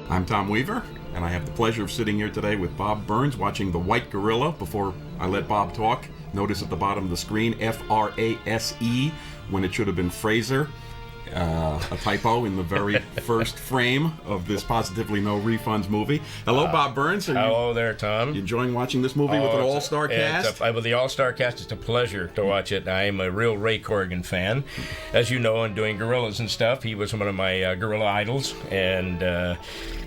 I'm Tom Weaver, and I have the pleasure of sitting here today with Bob Burns watching The White Gorilla. Before I let Bob talk, notice at the bottom of the screen, F-R-A-S-E, when it should have been Fraser. A typo in the very first frame of this Positively No Refunds movie. Hello, Bob Burns. Hello there, Tom. You enjoying watching this movie with an all-star cast? With the all-star cast, it's a pleasure to watch it. I am a real Ray Corrigan fan. As you know, in doing gorillas and stuff, he was one of my gorilla idols, and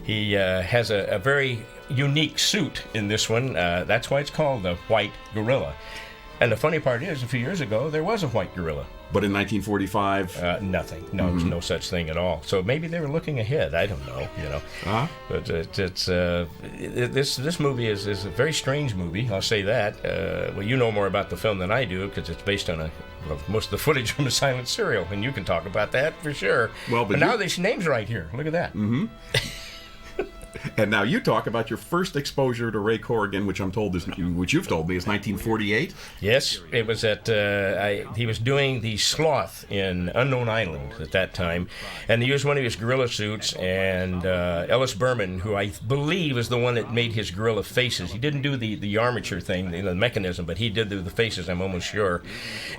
he has a very unique suit in this one. That's why it's called the White Gorilla. And the funny part is, a few years ago, there was a white gorilla. But in 1945? Nothing. No, there's no such thing at all. So maybe they were looking ahead. I don't know, you know. Uh-huh. But this movie is a very strange movie, I'll say that. Well, you know more about the film than I do, because it's based on most of the footage from a silent serial, and you can talk about that for sure. Well, but now this name's right here. Look at that. Mm-hmm. And now you talk about your first exposure to Ray Corrigan, which I'm told which you've told me is 1948. Yes, it was at he was doing the Sloth in Unknown Island at that time, and he used one of his gorilla suits. And Ellis Berman, who I believe is the one that made his gorilla faces, he didn't do the armature thing, the mechanism, but he did do the faces. I'm almost sure.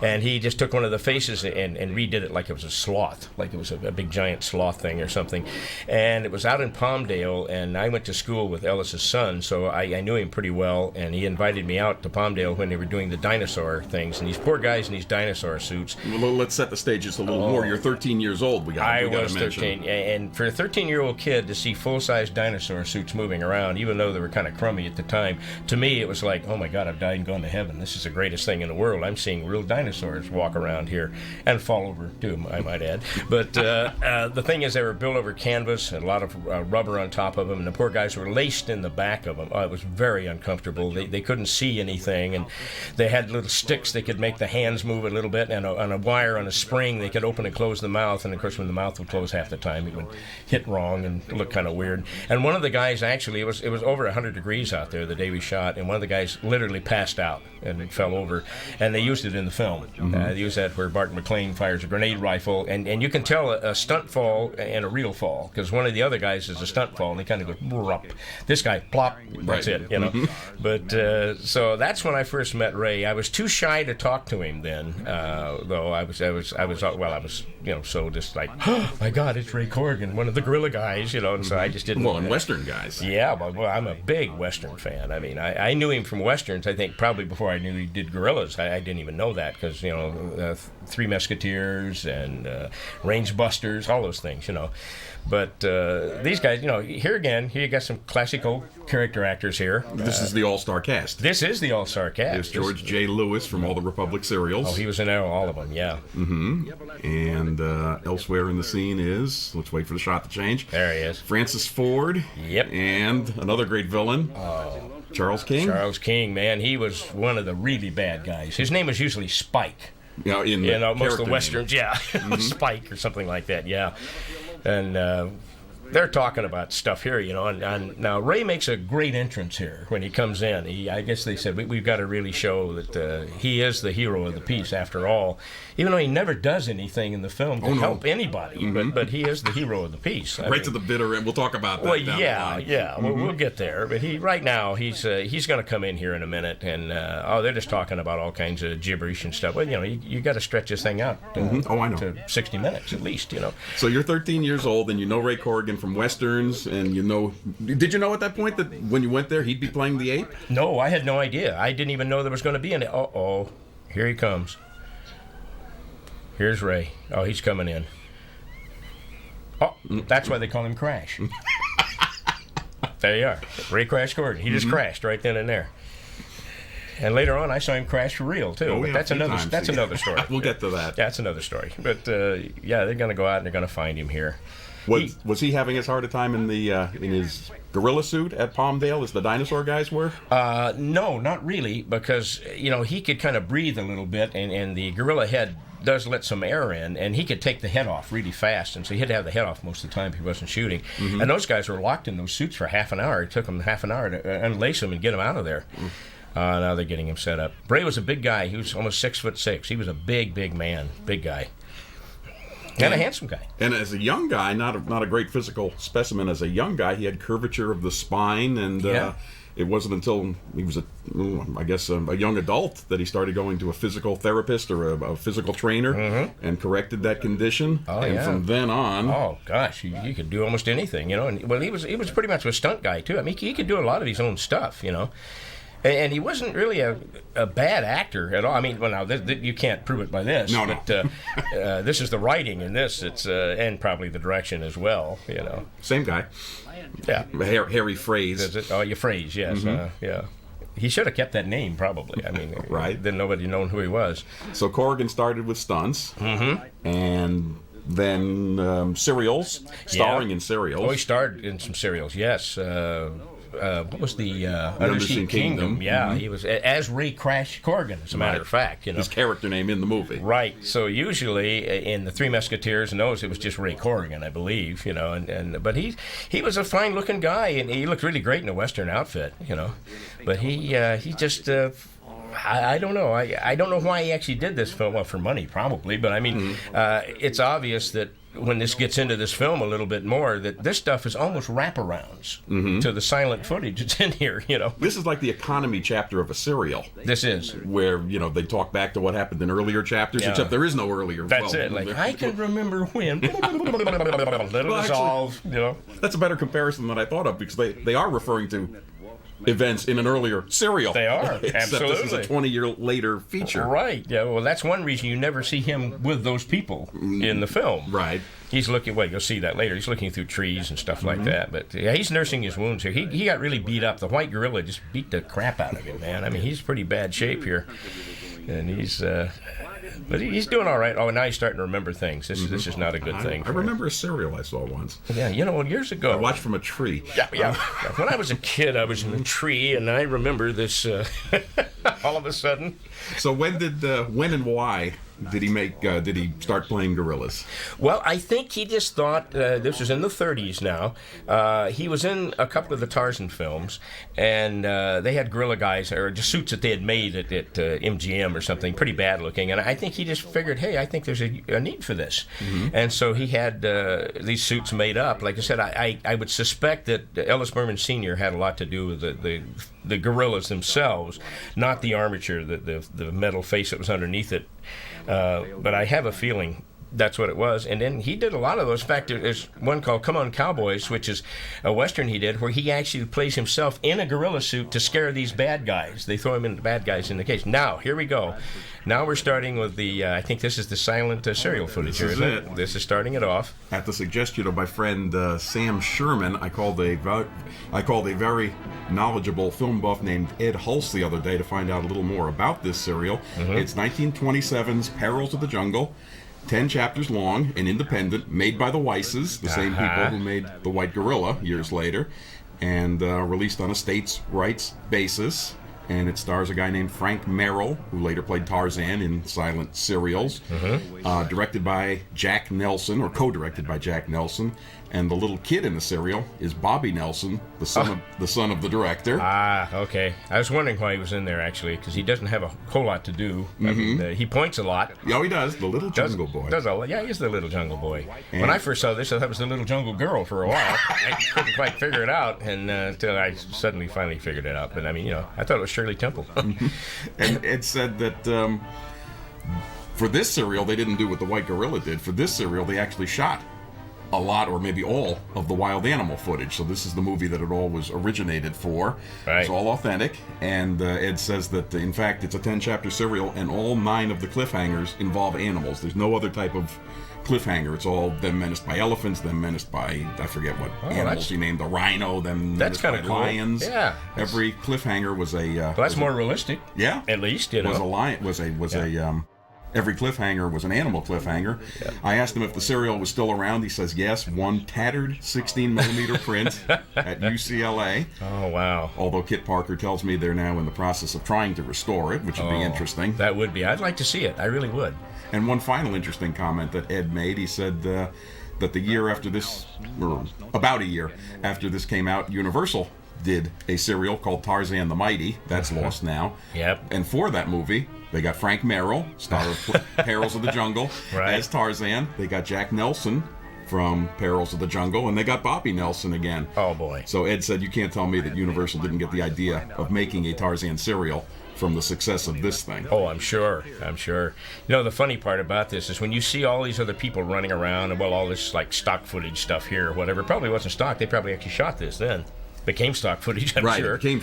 And he just took one of the faces and redid it like it was a sloth, like it was a big giant sloth thing or something. And it was out in Palmdale, and I went to school with Ellis's son, so I knew him pretty well, and he invited me out to Palmdale when they were doing the dinosaur things, and these poor guys in these dinosaur suits. Well, let's set the stage just a little more. You're 13 years old. I was 13, and for a 13-year-old kid to see full-size dinosaur suits moving around, even though they were kind of crummy at the time, to me it was like, oh my God, I've died and gone to heaven. This is the greatest thing in the world. I'm seeing real dinosaurs walk around here, and fall over too, I might add. But the thing is, they were built over canvas and a lot of rubber on top of them, and the poor guys were laced in the back of them. It was very uncomfortable. They couldn't see anything, and they had little sticks that could make the hands move a little bit, and on a wire on a spring they could open and close the mouth, and of course when the mouth would close half the time it would hit wrong and look kind of weird. And one of the guys, actually, it was over 100 degrees out there the day we shot, and one of the guys literally passed out and fell over, and they used it in the film. They used that where Bart McClane fires a grenade rifle, and you can tell a stunt fall and a real fall, because one of the other guys is a stunt fall, and he kind of goes up. This guy, plop, that's it, you know. But so that's when I first met Ray. I was too shy to talk to him then, though I was, you know, so just like, oh my God, it's Ray Corrigan, one of the gorilla guys, you know. And so I just didn't. Well, and Western guys. Yeah, well, I'm a big Western fan. I mean, I knew him from Westerns. I think probably before I knew he did gorillas. I didn't even know that because, you know, Three Musketeers and Range Busters, all those things, you know. But these guys, you know, here you got some classic old character actors here. This is the all-star cast. This is the all-star cast. There's George J. Lewis from all the Republic serials. Oh, he was in all of them, yeah. And elsewhere in the scene is, let's wait for the shot to change. There he is. Francis Ford. Yep. And another great villain. Charles King. Charles King, man, he was one of the really bad guys. His name was usually Spike. Yeah, in most of the Westerns, yeah. Spike or something like that, yeah. And they're talking about stuff here, you know, and now Ray makes a great entrance here when he comes in. I guess they said, we've got to really show that he is the hero of the piece after all, even though he never does anything in the film to help anybody, but he is the hero of the piece. To the bitter end. We'll talk about that. Well, yeah, we'll get there. But right now, he's going to come in here in a minute, and they're just talking about all kinds of gibberish and stuff. Well, you know, you got to stretch this thing out I know. to 60 minutes at least, you know. So you're 13 years old, and you know Ray Corrigan from Westerns, and did you know at that point that when you went there he'd be playing the ape? No, I had no idea. I didn't even know there was going to be an here he comes. Here's Ray. Oh, he's coming in. Oh, that's why they call him Crash. There you are. Ray Crash Corrigan. He just crashed right then and there. And later on, I saw him crash for real too. But that's another story. We'll get to that. That's another story. But they're going to go out and they're going to find him here. Was he having as hard a time in his gorilla suit at Palmdale as the dinosaur guys were? No, not really, because you know he could kind of breathe a little bit, and the gorilla head does let some air in, and he could take the head off really fast, and so he had to have the head off most of the time if he wasn't shooting. And those guys were locked in those suits for half an hour. It took them half an hour to unlace them and get them out of there. Now they're getting him set up. Ray was a big guy. He was almost 6'6". He was a big man, big guy. And a handsome guy. And as a young guy, not a great physical specimen. As a young guy, he had curvature of the spine, and it wasn't until he was a young adult that he started going to a physical therapist or a physical trainer and corrected that condition. From then on, oh gosh, he could do almost anything, And well, he was pretty much a stunt guy too. I mean, he could do a lot of his own stuff, And he wasn't really a bad actor at all. I mean, well, now you can't prove it by this. No. But this is the writing in this. It's and probably the direction as well. Same guy. Yeah. Harry Fraser. Fraser. Yes. Yeah. He should have kept that name, probably. I mean, right. Then nobody known who he was. So Corrigan started with stunts, and then serials, starring in serials. Oh, he starred in some serials. Yes. What was the Undersea Kingdom? Yeah, he was as Ray Corrigan, as a matter of fact. His character name in the movie. Right. So usually in the Three Musketeers and those, it was just Ray Corrigan, I believe. But he was a fine-looking guy, and he looked really great in a Western outfit. But he just. I don't know. I don't know why he actually did this film. Well, for money, probably. But I mean, it's obvious that when this gets into this film a little bit more, that this stuff is almost wraparounds to the silent footage that's in here. This is like the economy chapter of a serial. This is where they talk back to what happened in earlier chapters, except there is no earlier. That's it. Like I can remember when. Little dissolve. That's a better comparison than I thought of, because they are referring to events in an earlier serial. They are, except absolutely. This is a 20-year later feature. Right, yeah, well, that's one reason you never see him with those people in the film. Right. He's looking, you'll see that later, he's looking through trees and stuff like that, but yeah, he's nursing his wounds here. He got really beat up. The white gorilla just beat the crap out of him, man. I mean, he's pretty bad shape here, and but he's doing all right. Oh, now he's starting to remember things. This is not a good thing. I remember a serial I saw once. Yeah, years ago. I watched from a tree. Yeah. When I was a kid, I was in a tree, and I remember this all of a sudden. So when and why did he start playing gorillas? Well, I think he just thought, this was in the 30s now, he was in a couple of the Tarzan films, and they had gorilla guys, or just suits that they had made at MGM or something, pretty bad looking, and I think he just figured, hey, I think there's a need for this. And so he had these suits made up. Like I said, I would suspect that Ellis Berman Sr. had a lot to do with the gorillas themselves, not the armature, the metal face that was underneath it. But I have a feeling that's what it was. And then he did a lot of those. In fact, there's one called Come On Cowboys, which is a Western he did, where he actually plays himself in a gorilla suit to scare these bad guys. They throw him in the bad guys in the cage. Now, here we go. Now we're starting with the, I think this is the silent serial footage here, isn't it? This is starting it off. At the suggestion of my friend Sam Sherman, I called a very knowledgeable film buff named Ed Hulse the other day to find out a little more about this serial. It's 1927's Perils of the Jungle. 10 chapters long and independent, made by the Weisses, the same people who made The White Gorilla years later, and released on a states' rights basis. And it stars a guy named Frank Merrill, who later played Tarzan in silent serials. Directed by Jack Nelson, or co-directed by Jack Nelson. And the little kid in the serial is Bobby Nelson, the son of the director. Okay. I was wondering why he was in there, actually, because he doesn't have a whole lot to do. I mean, he points a lot. Oh, he does. The little jungle boy. Yeah, he's the little jungle boy. And when I first saw this, I thought it was the little jungle girl for a while. I couldn't quite figure it out until I suddenly finally figured it out. But, I mean, I thought it was Shirley Temple. And it said that for this serial, they didn't do what The White Gorilla did. For this serial, they actually shot a lot, or maybe all, of the wild animal footage. So this is the movie that it all was originated for. Right. It's all authentic, and Ed says that, in fact, it's a 10-chapter serial, and all 9 of the cliffhangers involve animals. There's no other type of cliffhanger. It's all them menaced by elephants, them menaced by, I forget what animals he named, the rhino, them menaced by lions. Yeah. Every cliffhanger was a... well, that's more realistic. Yeah. At least, Was a lion, every cliffhanger was an animal cliffhanger. Yeah. I asked him if the serial was still around. He says yes, one tattered 16mm print at UCLA. Oh, wow. Although Kit Parker tells me they're now in the process of trying to restore it, which would be interesting. That would be. I'd like to see it. I really would. And one final interesting comment that Ed made, he said that the year after this, or about a year after this came out, Universal did a serial called Tarzan the Mighty. That's lost now. Yep. And for that movie, they got Frank Merrill, star of Perils of the Jungle, Right. as Tarzan. They got Jack Nelson from Perils of the Jungle, and they got Bobby Nelson again. Oh, boy. So Ed said, you can't tell me that Universal didn't get the idea of making a Tarzan serial from the success of this thing. Oh, I'm sure. You know, the funny part about this is when you see all these other people running around and, well, all this, like, stock footage stuff here or whatever, probably wasn't stock. They probably actually shot this then. Became stock footage, I'm sure. Right, it became...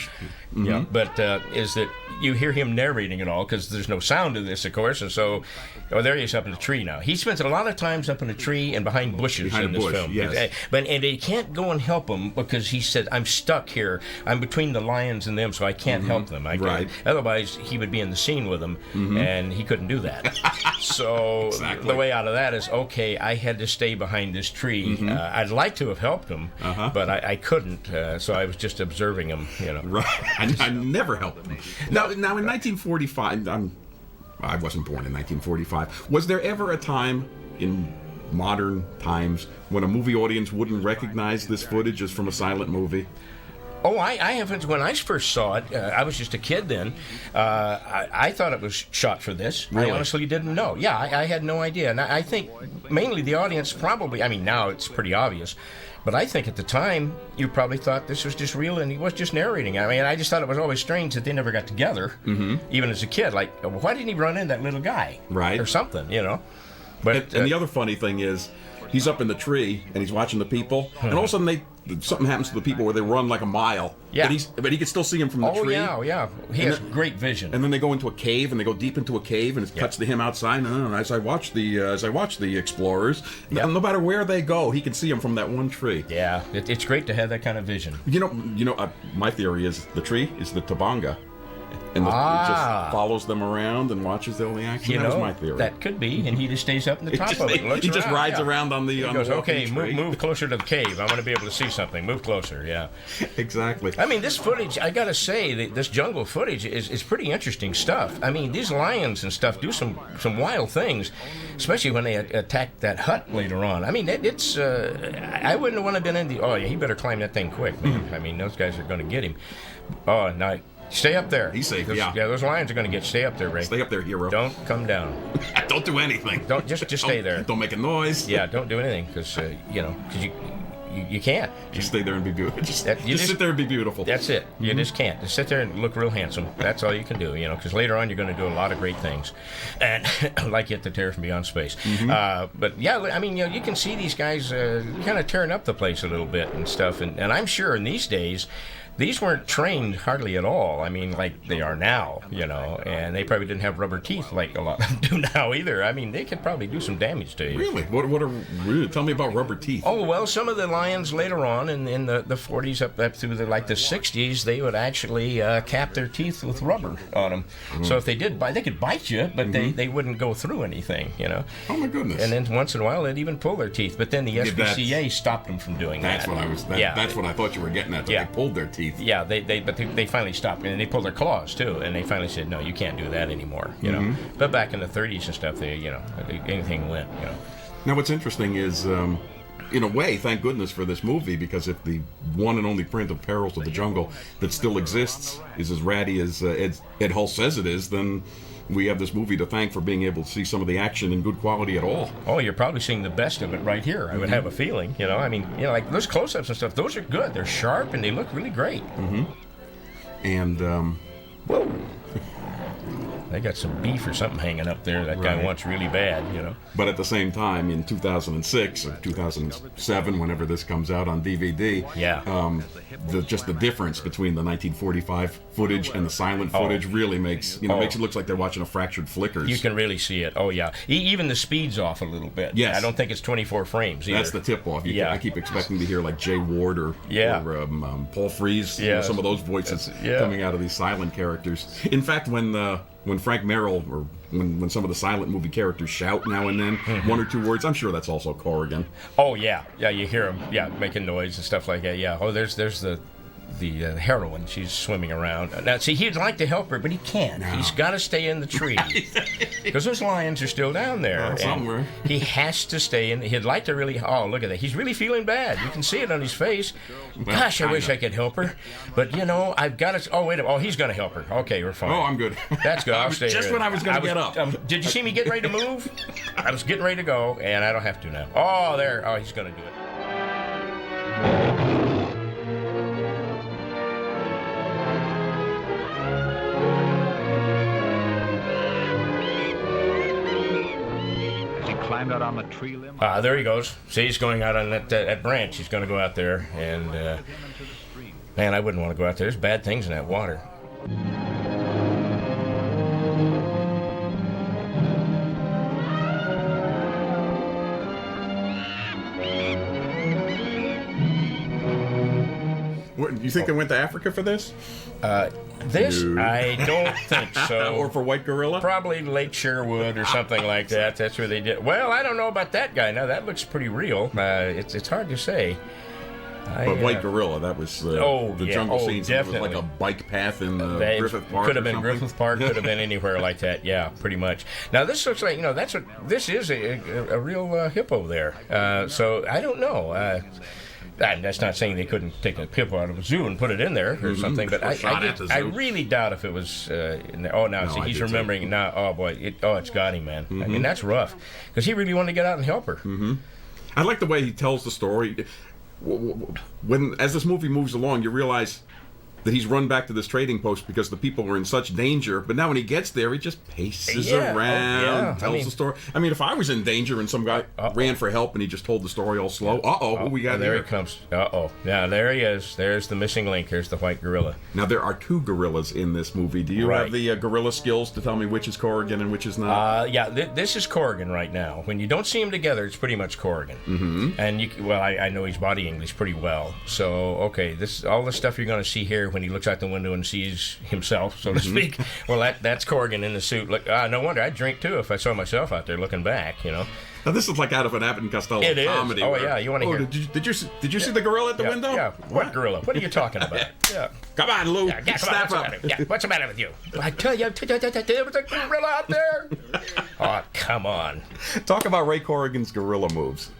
Yeah, but is that you hear him narrating it all because there's no sound to this, of course, and so, oh, there he is up in the tree now. He spends a lot of times up in a tree and behind bushes in this film. Yes. And he can't go and help him because he said, I'm stuck here. I'm between the lions and them, so I can't help them. Right. Otherwise, he would be in the scene with them, and he couldn't do that. So Exactly. the way out of that is, okay, I had to stay behind this tree. I'd like to have helped him, but I couldn't, so I was just observing him, you know. Right. I never helped them. Now in 1945, I wasn't born in 1945. Was there ever a time in modern times when a movie audience wouldn't recognize this footage as from a silent movie? Oh, I haven't. When I first saw it, I was just a kid then. I thought it was shot for this. Really? I honestly didn't know. Yeah, I had no idea. And I think mainly the audience probably, I mean, now it's pretty obvious. But I think at the time, you probably thought this was just real and he was just narrating. I mean, I just thought it was always strange that they never got together, even as a kid. Like, why didn't he run into that little guy? Right. Or something, you know? But And the other funny thing is, he's up in the tree and he's watching the people, and all of a sudden something happens to the people where they run like a mile. Yeah. But he can still see him from the tree. Oh, yeah. He has great vision. And then they go into a cave, and they go deep into a cave, and it cuts to him outside. And as I watch the explorers, no matter where they go, he can see them from that one tree. Yeah, it's great to have that kind of vision. You know, my theory is the tree is the Tabanga, and it just follows them around and watches all the action. You That know, was my theory. that could be, and he just stays up in the top just- of it. And looks he just around, rides around on the- He on goes, the walking okay, tree." move closer to the cave. I want to be able to see something. Move closer. Yeah. Exactly. I mean, this footage, I gotta say, this jungle footage is pretty interesting stuff. I mean, these lions and stuff do some wild things, especially when they attack that hut later on. I mean, it's I wouldn't want to have been in the. Oh, yeah, he better climb that thing quick, man. I mean, those guys are going to get him. Oh, no. Stay up there. He's safe, Yeah, those lions are going to get. Stay up there, Ray. Stay up there, hero. Don't come down. Don't do anything. Don't just stay there. Don't make a noise. Yeah, don't do anything because you can't. Just stay there and be beautiful. Just just- sit there and be beautiful. That's it. You just can't. Just sit there and look real handsome. That's all you can do, because later on you're going to do a lot of great things. And like Yet the Terror from Beyond Space. But yeah, I mean, you can see these guys kind of tearing up the place a little bit and stuff. And I'm sure in these days, these weren't trained hardly at all. I mean, like they are now, and they probably didn't have rubber teeth like a lot of them do now either. I mean, they could probably do some damage to you. Really? Tell me about rubber teeth. Oh, well, some of the lions later on in the 40s up through the 60s, they would actually cap their teeth with rubber on them. So if they did bite, they could bite you, but they wouldn't go through anything, Oh my goodness. And then once in a while, they'd even pull their teeth. But then the SPCA stopped them from doing That's that. what I was. That's what I thought you were getting at. That Yeah. They pulled their teeth. Yeah, they finally stopped, and they pulled their claws too, and they finally said, no, you can't do that anymore, But back in the 30s and stuff, anything went, Now, what's interesting is, in a way, thank goodness for this movie, because if the one and only print of Perils of the Jungle that still exists is as ratty as Ed Hull says it is, then we have this movie to thank for being able to see some of the action in good quality at all. Oh, you're probably seeing the best of it right here. I would have a feeling, I mean, like those close-ups and stuff, those are good. They're sharp, and they look really great. And, Whoa. They got some beef or something hanging up there that guy Right. wants really bad, But at the same time, in 2006 or 2007, whenever this comes out on DVD, just the difference between the 1945 footage and the silent footage really makes makes it look like they're watching a fractured Flickers. You can really see it. Oh, yeah. Even the speed's off a little bit. Yes. I don't think it's 24 frames either. That's the tip-off. Yeah. I keep expecting to hear like Jay Ward or Paul Frees, some of those voices coming out of these silent characters. In fact, when Frank Merrill or when some of the silent movie characters shout now and then, one or two words, I'm sure that's also Corrigan. Oh, yeah. Yeah, you hear him, making noise and stuff like that. Yeah. Oh, there's the heroine. She's swimming around. Now, see, he'd like to help her, but he can't. No. He's got to stay in the tree because those lions are still down there. Somewhere. He has to stay in. He'd like to really. Oh, look at that. He's really feeling bad. You can see it on his face. Well, gosh, I wish I could help her, but I've got to. Oh, wait a minute. Oh, he's going to help her. Okay, we're fine. Oh, I'm good. That's good. I'll stay just here. when I was going to get up. Did you see me getting ready to move? I was getting ready to go, and I don't have to now. Oh, there. Oh, he's going to do it. Climbed out on the tree limb. There he goes. See, he's going out on that branch. He's going to go out there, and man, I wouldn't want to go out there. There's bad things in that water. What, you think they went to Africa for this? No. I don't think so. Or for White Gorilla? Probably Lake Sherwood or something like that. That's where they did. Well, I don't know about that guy. Now, that looks pretty real. It's hard to say. But White Gorilla, that was the jungle scene. It was like a bike path in Griffith Park. Could have been Griffith Park. Could have been anywhere like that. Yeah, pretty much. Now this looks like this is a real hippo there. So I don't know. That's not saying they couldn't take a hippo out of a zoo and put it in there or something, but I really doubt if it was. He's remembering now. Oh boy, it's got him, man. I mean, that's rough because he really wanted to get out and help her. I like the way he tells the story. As this movie moves along, you realize that he's run back to this trading post because the people were in such danger. But now when he gets there, he just paces around, tells the story. I mean, if I was in danger and some guy ran for help and he just told the story all slow, who we got there? There he comes. Now, there he is. There's the missing link. There's the white gorilla. Now, there are two gorillas in this movie. Do you have the gorilla skills to tell me which is Corrigan and which is not? This is Corrigan right now. When you don't see him together, it's pretty much Corrigan. And I know his body English pretty well. So, okay, all the stuff you're going to see here when he looks out the window and sees himself, so to speak. Well, that's Corrigan in the suit. Look, no wonder I'd drink too if I saw myself out there looking back. Now this is like out of an Abbott and Costello comedy. Oh yeah, you want to hear? Did you see the gorilla at the window? Yeah. What gorilla? What are you talking about? Yeah. Come on, Lou. Snap up. What's the matter with you? I tell you, there was a gorilla out there. Oh, come on. Talk about Ray Corrigan's gorilla moves.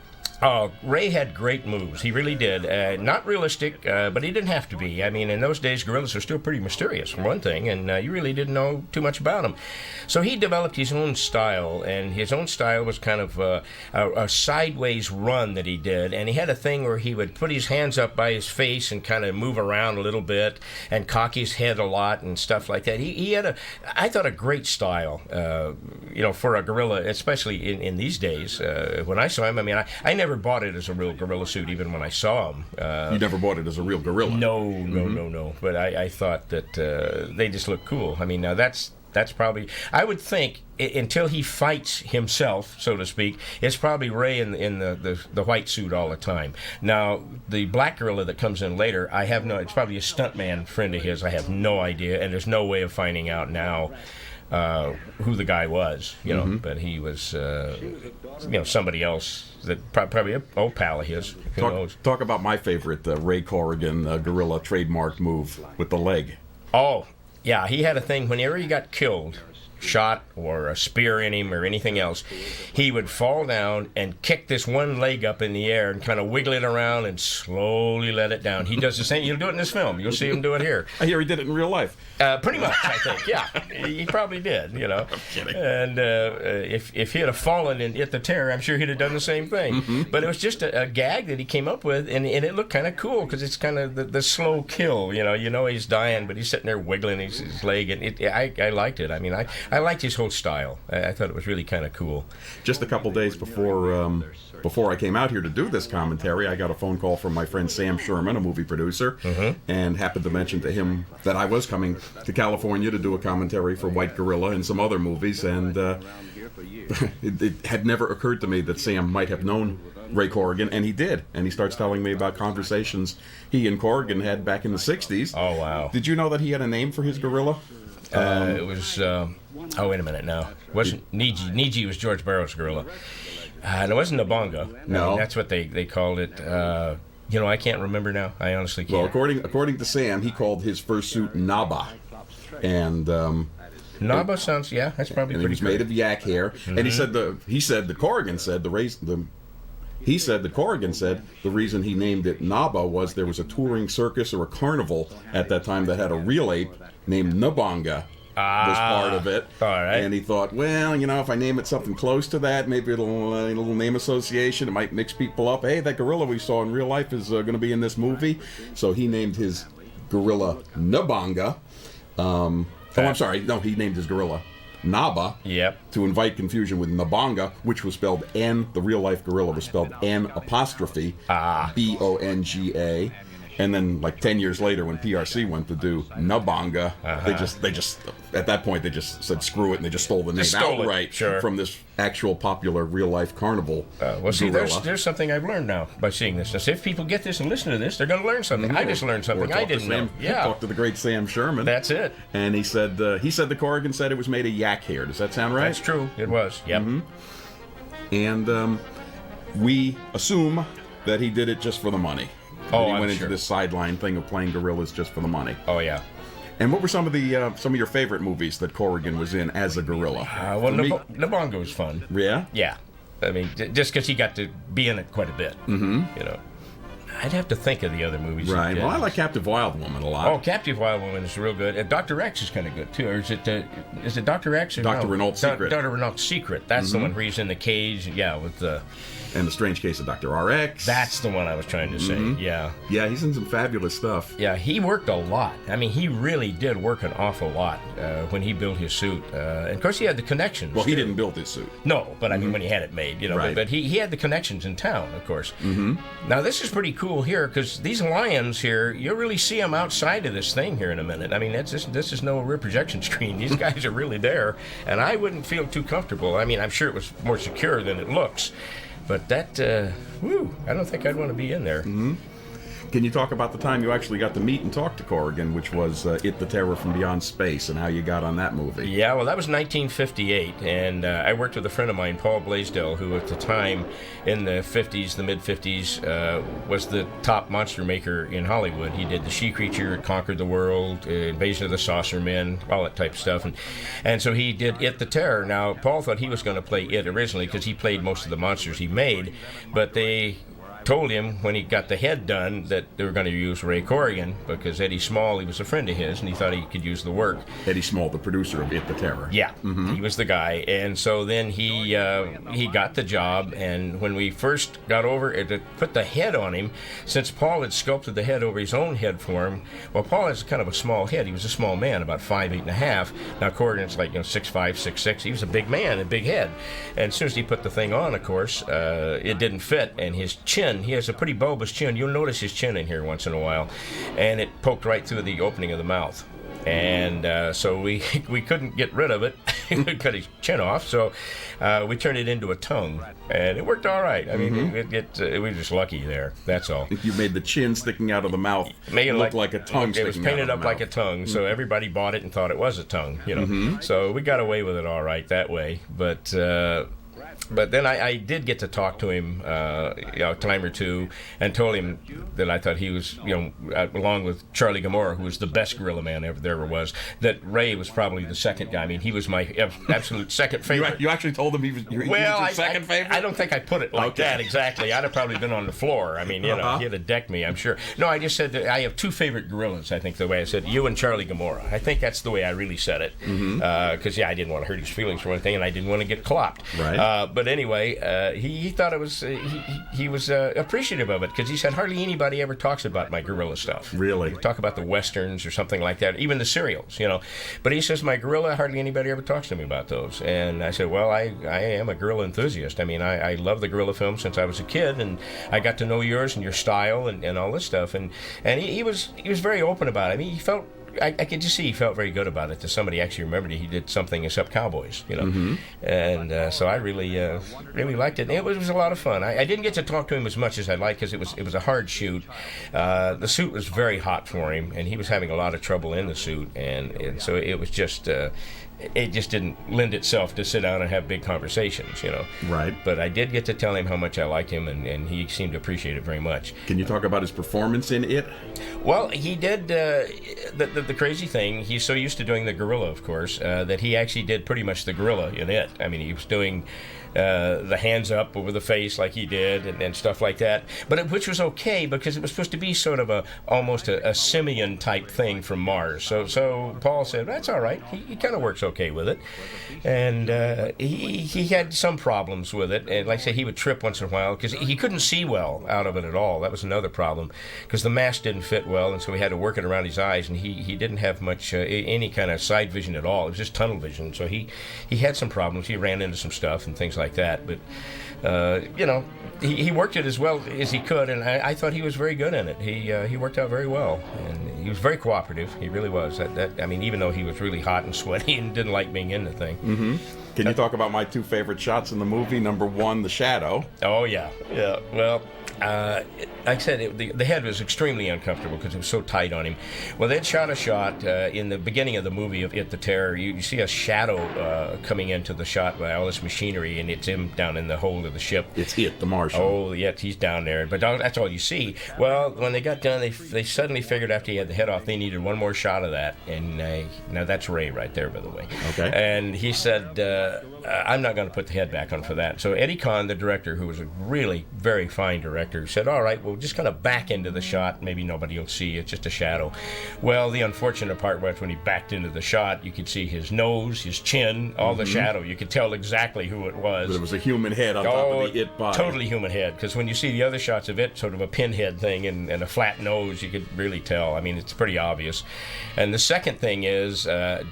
Oh, Ray had great moves. He really did. Not realistic, but he didn't have to be. I mean, in those days, gorillas were still pretty mysterious, for one thing, and you really didn't know too much about them. So he developed his own style, and his own style was kind of a sideways run that he did. And he had a thing where he would put his hands up by his face and kind of move around a little bit and cock his head a lot and stuff like that. He had I thought, a great style, for a gorilla, especially in these days. When I saw him, I mean, I never bought it as a real gorilla suit, even when I saw him. You never bought it as a real gorilla? No. But I thought that they just look cool. I mean, now that's probably, I would think, until he fights himself, so to speak, it's probably Ray in the white suit all the time. Now, the black gorilla that comes in later, it's probably a stuntman friend of his. I have no idea, and there's no way of finding out now who the guy was, but he was, somebody else that probably an old pal of his. Who knows? Talk about my favorite Ray Corrigan gorilla trademark move with the leg. Oh, yeah, he had a thing whenever he got killed, shot or a spear in him or anything else, he would fall down and kick this one leg up in the air and kind of wiggle it around and slowly let it down. He does the same. You'll do it in this film. You'll see him do it here. I hear he did it in real life. Pretty much, I think. Yeah, he probably did. I'm kidding. And if he had fallen and hit the tear, I'm sure he'd have done the same thing. But it was just a gag that he came up with, and it looked kind of cool because it's kind of the slow kill. He's dying, but he's sitting there wiggling his leg, and I liked it. I mean, I liked his whole style. I thought it was really kind of cool. Just a couple days before I came out here to do this commentary, I got a phone call from my friend Sam Sherman, a movie producer, and happened to mention to him that I was coming to California to do a commentary for White Gorilla and some other movies, and it had never occurred to me that Sam might have known Ray Corrigan, and he did. And he starts telling me about conversations he and Corrigan had back in the 60s. Oh, wow. Did you know that he had a name for his gorilla? It was, wait a minute now. It wasn't Niji. Niji was George Barrow's gorilla. And it wasn't Nabonga. No. I mean, that's what they called it. I can't remember now. I honestly can't. Well, according to Sam, he called his first suit Naba, and Naba sounds, that's probably and pretty it was made of yak hair. And he said Corrigan said the reason he named it Naba was there was a touring circus or a carnival at that time that had a real ape named Nabonga. Was part of it. All right. And he thought, well, if I name it something close to that, maybe it'll a little name association. It might mix people up. Hey, that gorilla we saw in real life is going to be in this movie. So he named his gorilla Nabonga. I'm sorry. No, he named his gorilla Naba. Yep. To invite confusion with Nabonga, which was spelled N. The real life gorilla was spelled N apostrophe Bonga. And then, 10 years later, when PRC went to do Nabonga, they just at that point they just said screw it, and they just stole the name outright from this actual popular real life carnival. See, there's something I've learned now by seeing this. Now, if people get this and listen to this, they're going to learn something. I just learned something I didn't know. Yeah, talk to the great Sam Sherman. That's it. And he said the Corrigan said it was made of yak hair. Does that sound right? That's true. It was. Yep. And we assume that he did it just for the money. He went into this sideline thing of playing gorillas just for the money. Oh, yeah. And what were some of your favorite movies that Corrigan was in as a gorilla? Nabonga was fun. Yeah? Yeah. I mean, just because he got to be in it quite a bit. Mm-hmm. I'd have to think of the other movies. Right. Well, I like Captive Wild Woman a lot. Oh, Captive Wild Woman is real good. Dr. X is kind of good, too. Or is it Dr. X? Or Dr. Renault's Secret. Dr. Renault's Secret. That's the one where he's in the cage, with the... And The Strange Case of Dr. RX. That's the one I was trying to say, yeah. Yeah, he's in some fabulous stuff. Yeah, he worked a lot. I mean, he really did work an awful lot when he built his suit. And of course, he had the connections. Well, he didn't build his suit. No, but I mean, when he had it made, Right. But he had the connections in town, of course. Mm-hmm. Now, this is pretty cool here, because these lions here, you'll really see them outside of this thing here in a minute. I mean, this is no rear projection screen. These guys are really there, and I wouldn't feel too comfortable. I mean, I'm sure it was more secure than it looks. But that, I don't think I'd want to be in there. Mm-hmm. Can you talk about the time you actually got to meet and talk to Corrigan, which was It, the Terror from Beyond Space, and how you got on that movie? Yeah, well, that was 1958, and I worked with a friend of mine, Paul Blaisdell, who at the time, in the 50s, the mid-50s, was the top monster maker in Hollywood. He did The She-Creature, It Conquered the World, Invasion of the Saucer Men, all that type of stuff, and so he did It, the Terror. Now, Paul thought he was going to play It originally, because he played most of the monsters he made, but they told him when he got the head done that they were going to use Ray Corrigan, because Eddie Small, he was a friend of his, and he thought he could use the work. Eddie Small, the producer of It, the Terror. Yeah, he was the guy. And so then he got the job, and when we first got over it, to put the head on him, since Paul had sculpted the head over his own head for him, well, Paul has kind of a small head. He was a small man, about 5'8.5". Now, Corrigan's like 6'5", 6'6". He was a big man, a big head. And as soon as he put the thing on, of course, it didn't fit, and his chin, he has a pretty bulbous chin. You'll notice his chin in here once in a while. And it poked right through the opening of the mouth. And so we couldn't get rid of it. Cut his chin off. So we turned it into a tongue. And it worked all right. I mean, we were just lucky there. That's all. You made the chin sticking out of the mouth look like a tongue sticking out of the mouth. It was painted up like a tongue. So everybody bought it and thought it was a tongue. So we got away with it all right that way. But then I did get to talk to him a time or two, and told him that I thought he was, along with Charlie Gamora, who was the best gorilla man there ever was, that Ray was probably the second guy. I mean, he was my absolute second favorite. You actually told him he was your second favorite? I don't think I put it like that exactly. I'd have probably been on the floor. I mean, he'd have decked me, I'm sure. No, I just said that I have two favorite gorillas, I think, the way I said, you and Charlie Gamora. I think that's the way I really said it. Because, I didn't want to hurt his feelings for one thing, and I didn't want to get clopped. Right. But anyway, he thought it was he was appreciative of it, because he said hardly anybody ever talks about my gorilla stuff. Really? They talk about the westerns or something like that, even the serials, But he says my gorilla, hardly anybody ever talks to me about those. And I said, well, I am a gorilla enthusiast. I mean, I love the gorilla film since I was a kid, and I got to know yours and your style and all this stuff. And he was very open about it. I mean, he felt. I could just see he felt very good about it, that somebody actually remembered he did something except cowboys, And so I really liked it. And it was a lot of fun. I didn't get to talk to him as much as I'd like, because it was a hard shoot. The suit was very hot for him, and he was having a lot of trouble in the suit, and so it was just it just didn't lend itself to sit down and have big conversations, Right. But I did get to tell him how much I liked him, and he seemed to appreciate it very much. Can you talk about his performance in it? Well, he did the crazy thing. He's so used to doing the gorilla, of course, that he actually did pretty much the gorilla in it. I mean, he was doing the hands up over the face like he did, and stuff like that. But which was okay because it was supposed to be sort of almost a simian type thing from Mars. So Paul said that's all right. He kind of works okay with it, and he had some problems with it. And like I say, he would trip once in a while because he couldn't see well out of it at all. That was another problem because the mask didn't fit well, and so we had to work it around his eyes, and he didn't have much any kind of side vision at all. It was just tunnel vision. So he had some problems. He ran into some stuff and things like that, but he worked it as well as he could, and I thought he was very good in it. He worked out very well, and he was very cooperative. He really was. I mean, even though he was really hot and sweaty and didn't like being in the thing. Mm-hmm. Can you talk about my two favorite shots in the movie? Number one, the shadow. Oh yeah. Well, like I said, the head was extremely uncomfortable because it was so tight on him. Well, they'd shot a shot in the beginning of the movie of It the Terror. You see a shadow coming into the shot by all this machinery, and it's him down in the hold of the ship. It's It, the Martian. Oh, yeah, he's down there. But that's all you see. Well, when they got done, they suddenly figured after he had the head off, they needed one more shot of that. And now that's Ray right there, by the way. Okay. And he said, I'm not going to put the head back on for that. So Eddie Kahn, the director, who was a really very fine director, said, all right, we'll just kind of back into the shot. Maybe nobody will see. It's just a shadow. Well, the unfortunate part was when he backed into the shot, you could see his nose, his chin, all the shadow. You could tell exactly who it was. But it was a human head on top of the It body. Totally human head. Because when you see the other shots of it, sort of a pinhead thing and a flat nose, you could really tell. I mean, it's pretty obvious. And the second thing is,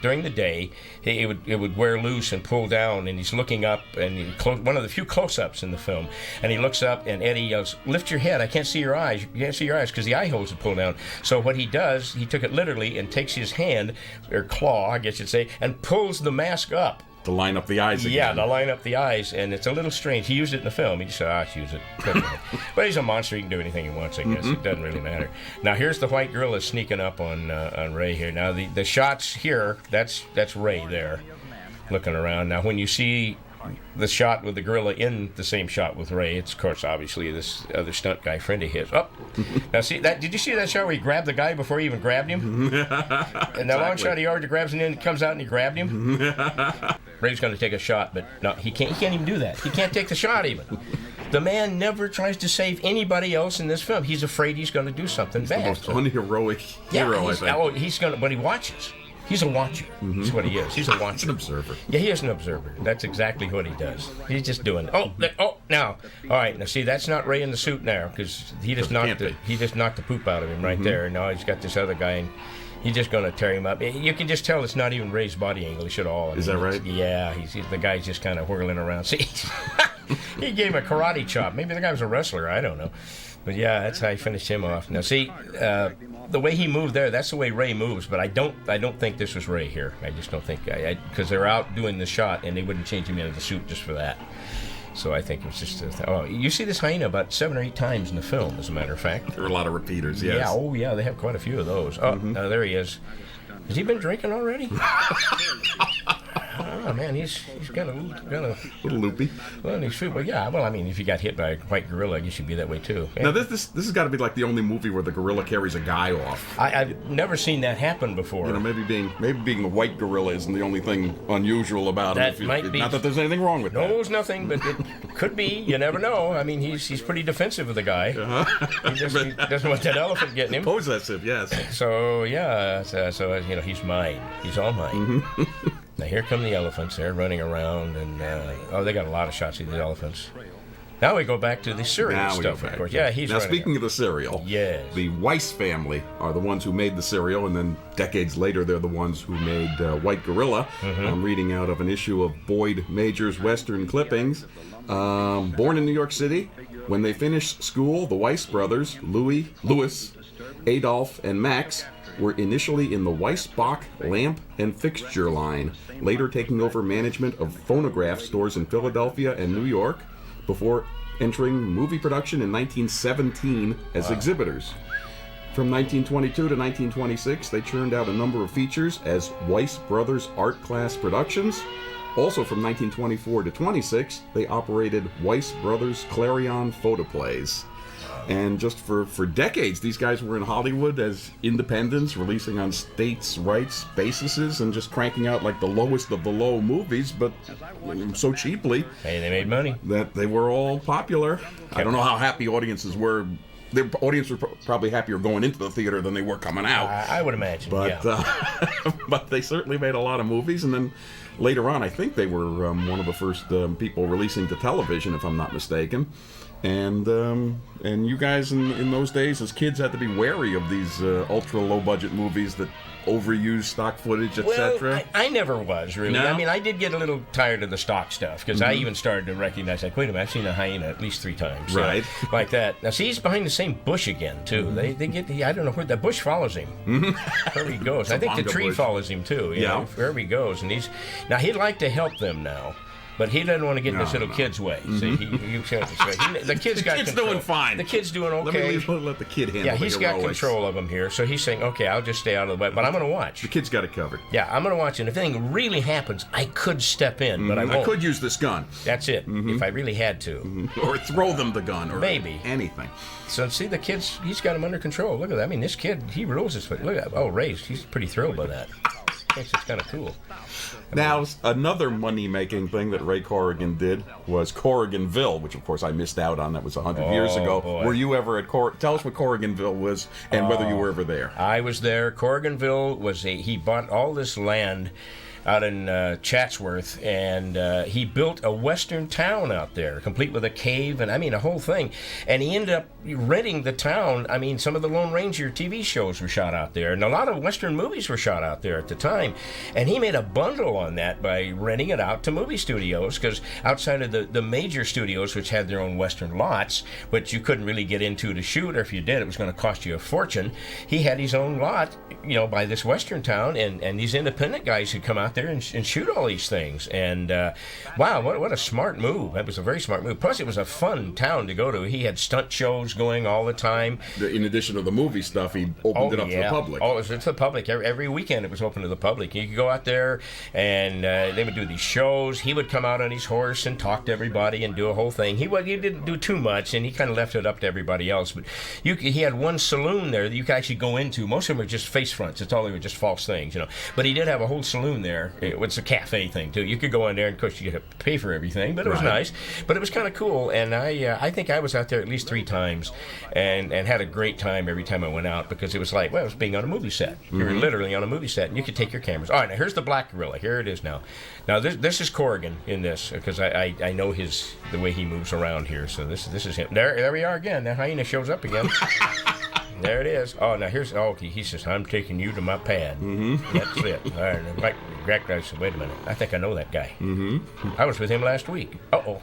during the day, it would wear loose and pull down, and he's looking up, and one of the few close-ups in the film, and he looks up, and Eddie yells, lift your head, I can't see your eyes. You can't see your eyes because the eye holes are pulled down. So what he does, he took it literally and takes his hand, or claw, I guess you'd say, and pulls the mask up. To line up the eyes again. Yeah, to line up the eyes, and it's a little strange. He used it in the film. He just said, I'll use it. But he's a monster. He can do anything he wants, I guess. It doesn't really matter. Now, here's the white gorilla sneaking up on Ray here. Now, the shots here, that's Ray there, looking around. Now, when you see the shot with the gorilla in the same shot with Ray, it's, of course, obviously this other stunt guy friend of his. Oh, now see that? Did you see that shot where he grabbed the guy before he even grabbed him? And that long shot he already grabs him, and then comes out and he grabbed him. Ray's going to take a shot, but no, he can't. He can't even do that. He can't take the shot even. The man never tries to save anybody else in this film. He's afraid he's going to do something bad. The most unheroic hero, I think. Oh, he's going to, but he watches. He's a watcher. That's what he is. He's a watcher. He's an observer. Yeah, he is an observer. That's exactly what he does. He's just doing. Now, all right. Now, see, that's not Ray in the suit now because he just knocked the poop out of him right there. And now he's got this other guy, and he's just going to tear him up. You can just tell it's not even Ray's body English at all. Is that right? Yeah, the guy's just kind of whirling around. See, he gave him a karate chop. Maybe the guy was a wrestler. I don't know. But yeah, that's how he finished him off. Now, see, the way he moved there, that's the way Ray moves. But I don't think this was Ray here. I just don't think, because they're out doing the shot, and they wouldn't change him into the suit just for that. So I think it was just you see this hyena about 7 or 8 times in the film, as a matter of fact. There are a lot of repeaters, yes. Yeah, yeah, they have quite a few of those. Oh, now there he is. Has he been drinking already? Oh man, he's got a little loopy. Well, I mean, if you got hit by a white gorilla, I guess you'd be that way too. Now this has got to be like the only movie where the gorilla carries a guy off. I've never seen that happen before. You know, maybe being the white gorilla isn't the only thing unusual about that him. Might be. Not that there's anything wrong with that. No, there's nothing, but it could be. You never know. I mean, he's pretty defensive of the guy. He doesn't want that elephant getting him. Possessive, yes. So yeah, so he's mine. He's all mine. Now here come the elephants. They're running around, and they got a lot of shots of the elephants. Now we go back to the cereal stuff, of course. Yeah, he's now speaking of the cereal. Yes. The Weiss family are the ones who made the cereal, and then decades later they're the ones who made White Gorilla. I'm reading out of an issue of Boyd Major's Western Clippings. Born in New York City, when they finished school, the Weiss brothers, Louis, Adolf, and Max, were initially in the Weiss-Bach lamp and fixture line, later taking over management of phonograph stores in Philadelphia and New York, before entering movie production in 1917 as exhibitors. From 1922 to 1926, they churned out a number of features as Weiss Brothers Art Class Productions. Also from 1924 to 26, they operated Weiss Brothers Clarion Photoplays. And just for decades, these guys were in Hollywood as independents, releasing on states' rights bases and just cranking out like the lowest of the low movies, but so cheaply. Hey, they made money. That they were all popular. I don't know how happy audiences were. Their audience were probably happier going into the theater than they were coming out. I would imagine, but, yeah. But they certainly made a lot of movies, and then later on, I think they were one of the first people releasing to television, if I'm not mistaken. And you guys in those days, as kids, had to be wary of these ultra low budget movies that overuse stock footage, etc. Well, I never was, really. No? I mean, I did get a little tired of the stock stuff, because I even started to recognize, like, wait a minute, I've seen a hyena at least 3 times. Right. So, like that. Now, see, he's behind the same bush again, too. They get, I don't know where, the bush follows him. Wherever he goes. I think the tree follows him, too. You know, wherever he goes. And now, he'd like to help them now. But he doesn't want to get in this little kid's way. See, the kid's got control. Doing fine. The kid's doing okay. Let the kid handle it. Yeah, he's got control of him here. So he's saying, okay, I'll just stay out of the way. But I'm going to watch. The kid's got it covered. Yeah, I'm going to watch. And if anything really happens, I could step in, but I won't. I could use this gun. That's it, if I really had to. Or throw them the gun. Or maybe. Anything. So see, the kid's, he's got him under control. Look at that. I mean, this kid, he rules his foot. Look at that. Oh, Ray, he's pretty thrilled by that. Thinks it's kind of cool. Now, another money-making thing that Ray Corrigan did was Corriganville, which, of course, I missed out on. That was 100 years ago. Boy. Were you ever at Tell us what Corriganville was and whether you were ever there. I was there. Corriganville was he bought all this land out in Chatsworth, and he built a western town out there, complete with a cave, and I mean a whole thing. And he ended up renting the town. I mean, some of the Lone Ranger TV shows were shot out there, and a lot of western movies were shot out there at the time. And he made a bundle on that by renting it out to movie studios, because outside of the major studios, which had their own western lots, which you couldn't really get into to shoot, or if you did, it was going to cost you a fortune. He had his own lot, by this western town, and these independent guys who'd come out there and shoot all these things. And wow, what a smart move. That was a very smart move. Plus, it was a fun town to go to. He had stunt shows going all the time. In addition to the movie stuff, he opened it up to the public. Oh, it was to the public. Every weekend it was open to the public. You could go out there, and they would do these shows. He would come out on his horse and talk to everybody and do a whole thing. He didn't do too much, and he kind of left it up to everybody else. But he had one saloon there that you could actually go into. Most of them were just face fronts. It's all they were just false things, But he did have a whole saloon there. It's a cafe thing too. You could go in there, and of course you had to pay for everything, but it was nice. But it was kind of cool, and I think I was out there at least 3 times, and had a great time every time I went out, because it was like, well, it was being on a movie set. You were literally on a movie set, and you could take your cameras. All right, now here's the black gorilla. Here it is now. Now this is Corrigan in this, because I know the way he moves around here. So this is him. There we are again. That hyena shows up again. There it is. Oh, now here's... Oh, he says, I'm taking you to my pad. That's it. All right. I said, wait a minute. I think I know that guy. I was with him last week. Uh-oh.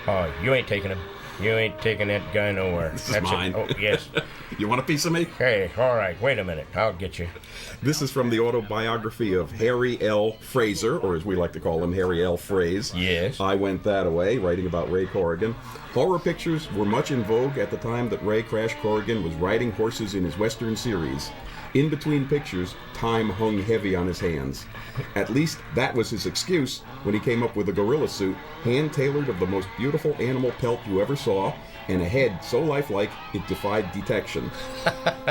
Oh, you ain't taking him. You ain't taking that guy nowhere. This is mine. Oh, yes. You want a piece of me? Hey, all right. Wait a minute. I'll get you. This is from the autobiography of Harry L. Fraser, or as we like to call him, Harry L. Fraze. Yes. I Went That Away, writing about Ray Corrigan. Horror pictures were much in vogue at the time that Ray Crash Corrigan was riding horses in his Western series. In between pictures, time hung heavy on his hands. At least that was his excuse when he came up with a gorilla suit, hand-tailored of the most beautiful animal pelt you ever saw, and a head so lifelike it defied detection.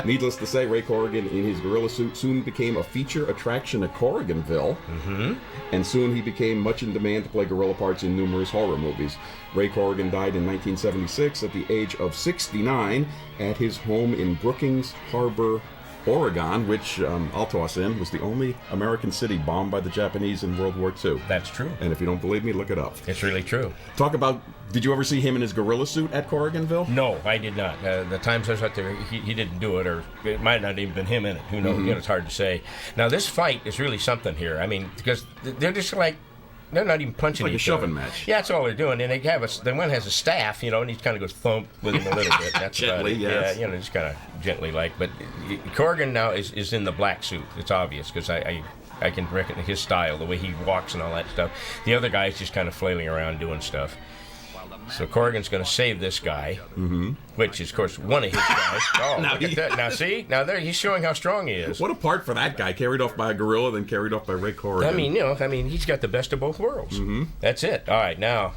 Needless to say, Ray Corrigan in his gorilla suit soon became a feature attraction at Corriganville, and soon he became much in demand to play gorilla parts in numerous horror movies. Ray Corrigan died in 1976 at the age of 69 at his home in Brookings Harbor, Oregon, which I'll toss in, was the only American city bombed by the Japanese in World War II. That's true. And if you don't believe me, look it up. It's really true. Talk about, did you ever see him in his gorilla suit at Corriganville? No, I did not. The times I was out there, he didn't do it, or it might not even been him in it. Who knows? It's hard to say. Now, this fight is really something here. I mean, because they're just like, they're not even punching like each a other. shoving match. Yeah, that's all they're doing. And they have the one has a staff, and he kind of goes thump with him a little bit. That's gently, about it. yes. Yeah, just kind of gently like. But Corrigan now is in the black suit. It's obvious, because I can recognize his style, the way he walks and all that stuff. The other guy's just kind of flailing around doing stuff. So Corrigan's going to save this guy, which is, of course, one of his guys. Oh, look at that. Now, see? Now, there he's showing how strong he is. What a part for that guy. Carried off by a gorilla, then carried off by Ray Corrigan. I mean, he's got the best of both worlds. That's it. All right, now,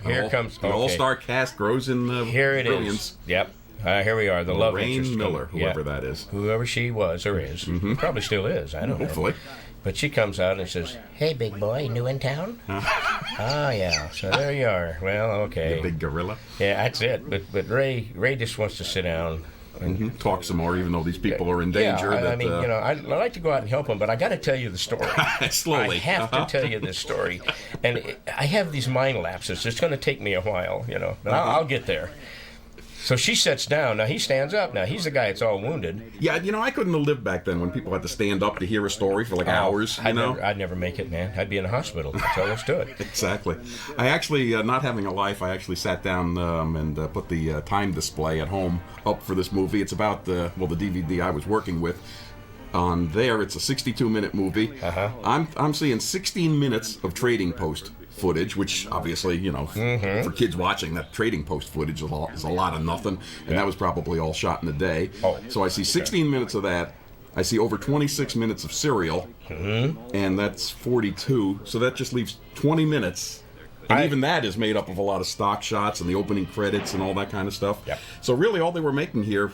here comes... The all-star cast grows in here it brilliance. Is. Yep. Here we are, the love interest. Lorraine Miller, whoever that is. Whoever she was or is. Probably still is. I don't know. Hopefully. But she comes out and says, "Hey, big boy, new in town?" Oh, yeah. So there you are. Well, okay. The big gorilla. Yeah, that's it. But Ray just wants to sit down and talk some more, even though these people are in danger. Yeah, I mean, I'd like to go out and help them, but I got to tell you the story. Slowly. I have to tell you this story, and I have these mind lapses. It's going to take me a while, but I'll get there. So she sits down. Now he stands up. Now he's the guy that's all wounded. Yeah, I couldn't have lived back then when people had to stand up to hear a story for hours. I'd never make it, man. I'd be in a hospital. That's all there's to it. Exactly. I actually, not having a life, I actually sat down and put the time display at home up for this movie. It's about the DVD I was working with. On there, it's a 62-minute movie. I'm seeing 16 minutes of trading post footage, which obviously, for kids watching, that trading post footage is a lot of nothing, and that was probably all shot in a day. So I see 16 minutes of that. I see over 26 minutes of serial, and that's 42. So that just leaves 20 minutes. And even that is made up of a lot of stock shots and the opening credits and all that kind of stuff. Yep. So really all they were making here,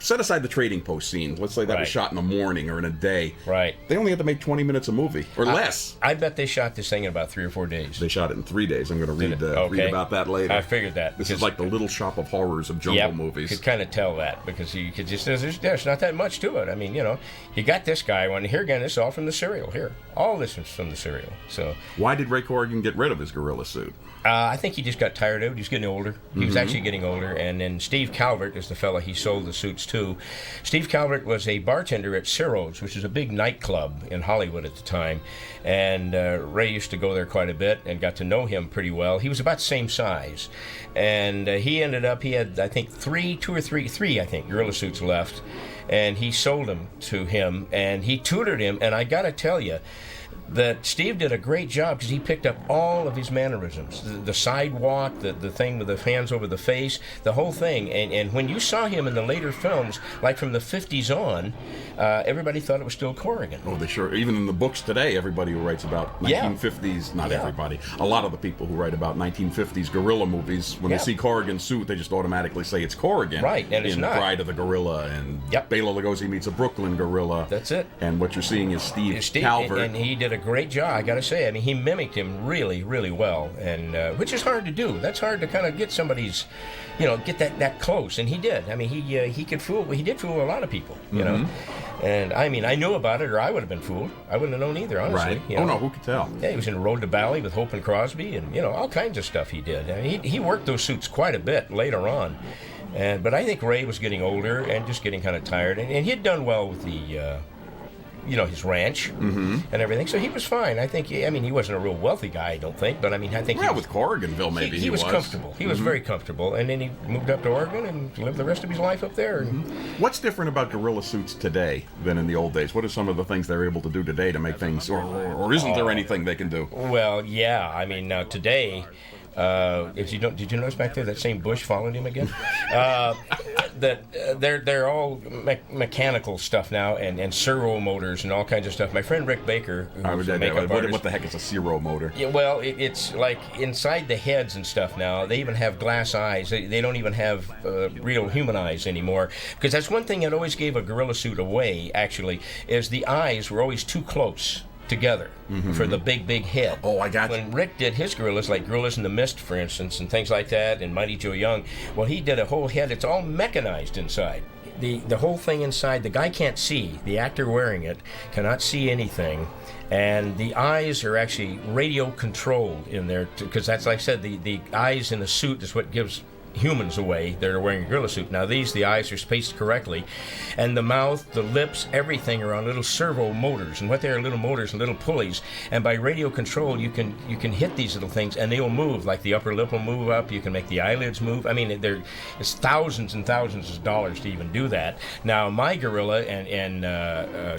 set aside the trading post scene, let's say that was shot in the morning or in a day. Right. They only had to make 20 minutes a movie, or less. I bet they shot this thing in about 3 or 4 days. They shot it in 3 days. I'm going to read about that later. I figured that. This is like the Little Shop of Horrors of jungle movies. You could kind of tell that, because you could just, there's not that much to it. I mean, you got this guy, here again, this is all from the serial. Here, all this is from the serial. So why did Ray Corrigan get rid of his gorilla suit? I think he just got tired of it. He was getting older. He was actually getting older. And then Steve Calvert is the fella he sold the suits to. Steve Calvert was a bartender at Ciro's, which is a big nightclub in Hollywood at the time. And Ray used to go there quite a bit and got to know him pretty well. He was about the same size. And he had, I think, three gorilla suits left. And he sold them to him. And he tutored him. And I got to tell you, that Steve did a great job, because he picked up all of his mannerisms. The sidewalk, the thing with the hands over the face, the whole thing. And when you saw him in the later films, like from the 50s on, everybody thought it was still Corrigan. Oh, they sure. Even in the books today, everybody who writes about 1950s, not everybody, a lot of the people who write about 1950s guerrilla movies, when they see Corrigan's suit, they just automatically say it's Corrigan. Right, and it's not. Bride of the Gorilla, and Bela Lugosi meets a Brooklyn gorilla. That's it. And what you're seeing is Steve Calvert. And he did a great job, I gotta say. I mean, he mimicked him really, really well, and which is hard to do. That's hard to kind of get somebody's, get that close, and he did. I mean, he did fool a lot of people, you know. And I mean, I knew about it, or I would have been fooled. I wouldn't have known either, honestly. Right. Oh no, who could tell? Yeah, he was in Road to Bali with Hope and Crosby, and all kinds of stuff he did. I mean, he worked those suits quite a bit later on. But I think Ray was getting older and just getting kind of tired, and he had done well with the. His ranch and everything. So he was fine. I think, he wasn't a real wealthy guy, I don't think, but I think with Corriganville, maybe he was comfortable. He was very comfortable, and then he moved up to Oregon and lived the rest of his life up there. What's different about gorilla suits today than in the old days? What are some of the things they're able to do today to make things, or isn't there anything they can do? Well, yeah. Now today, did you notice back there that same bush followed him again? That they're all mechanical stuff now, and servo motors and all kinds of stuff. My friend Rick Baker, who's a makeup artist, what the heck is a servo motor? Yeah, well, it's like inside the heads and stuff now. They even have glass eyes. They don't even have real human eyes anymore, because that's one thing that always gave a gorilla suit away. Actually, is the eyes were always too close together for the big head. Oh, I got you. When Rick did his gorillas, like Gorillas in the Mist, for instance, and things like that, and Mighty Joe Young, well, he did a whole head. It's all mechanized inside. The whole thing inside, the guy can't see. The actor wearing it cannot see anything. And the eyes are actually radio controlled in there, because that's, like I said, the eyes in the suit is what gives humans away that are wearing a gorilla suit. Now the eyes are spaced correctly, and the mouth, the lips, everything are on little servo motors, and what they are little motors and little pulleys, and by radio control you can hit these little things and they will move. Like the upper lip will move up, you can make the eyelids move. I mean, it's thousands and thousands of dollars to even do that. Now my gorilla and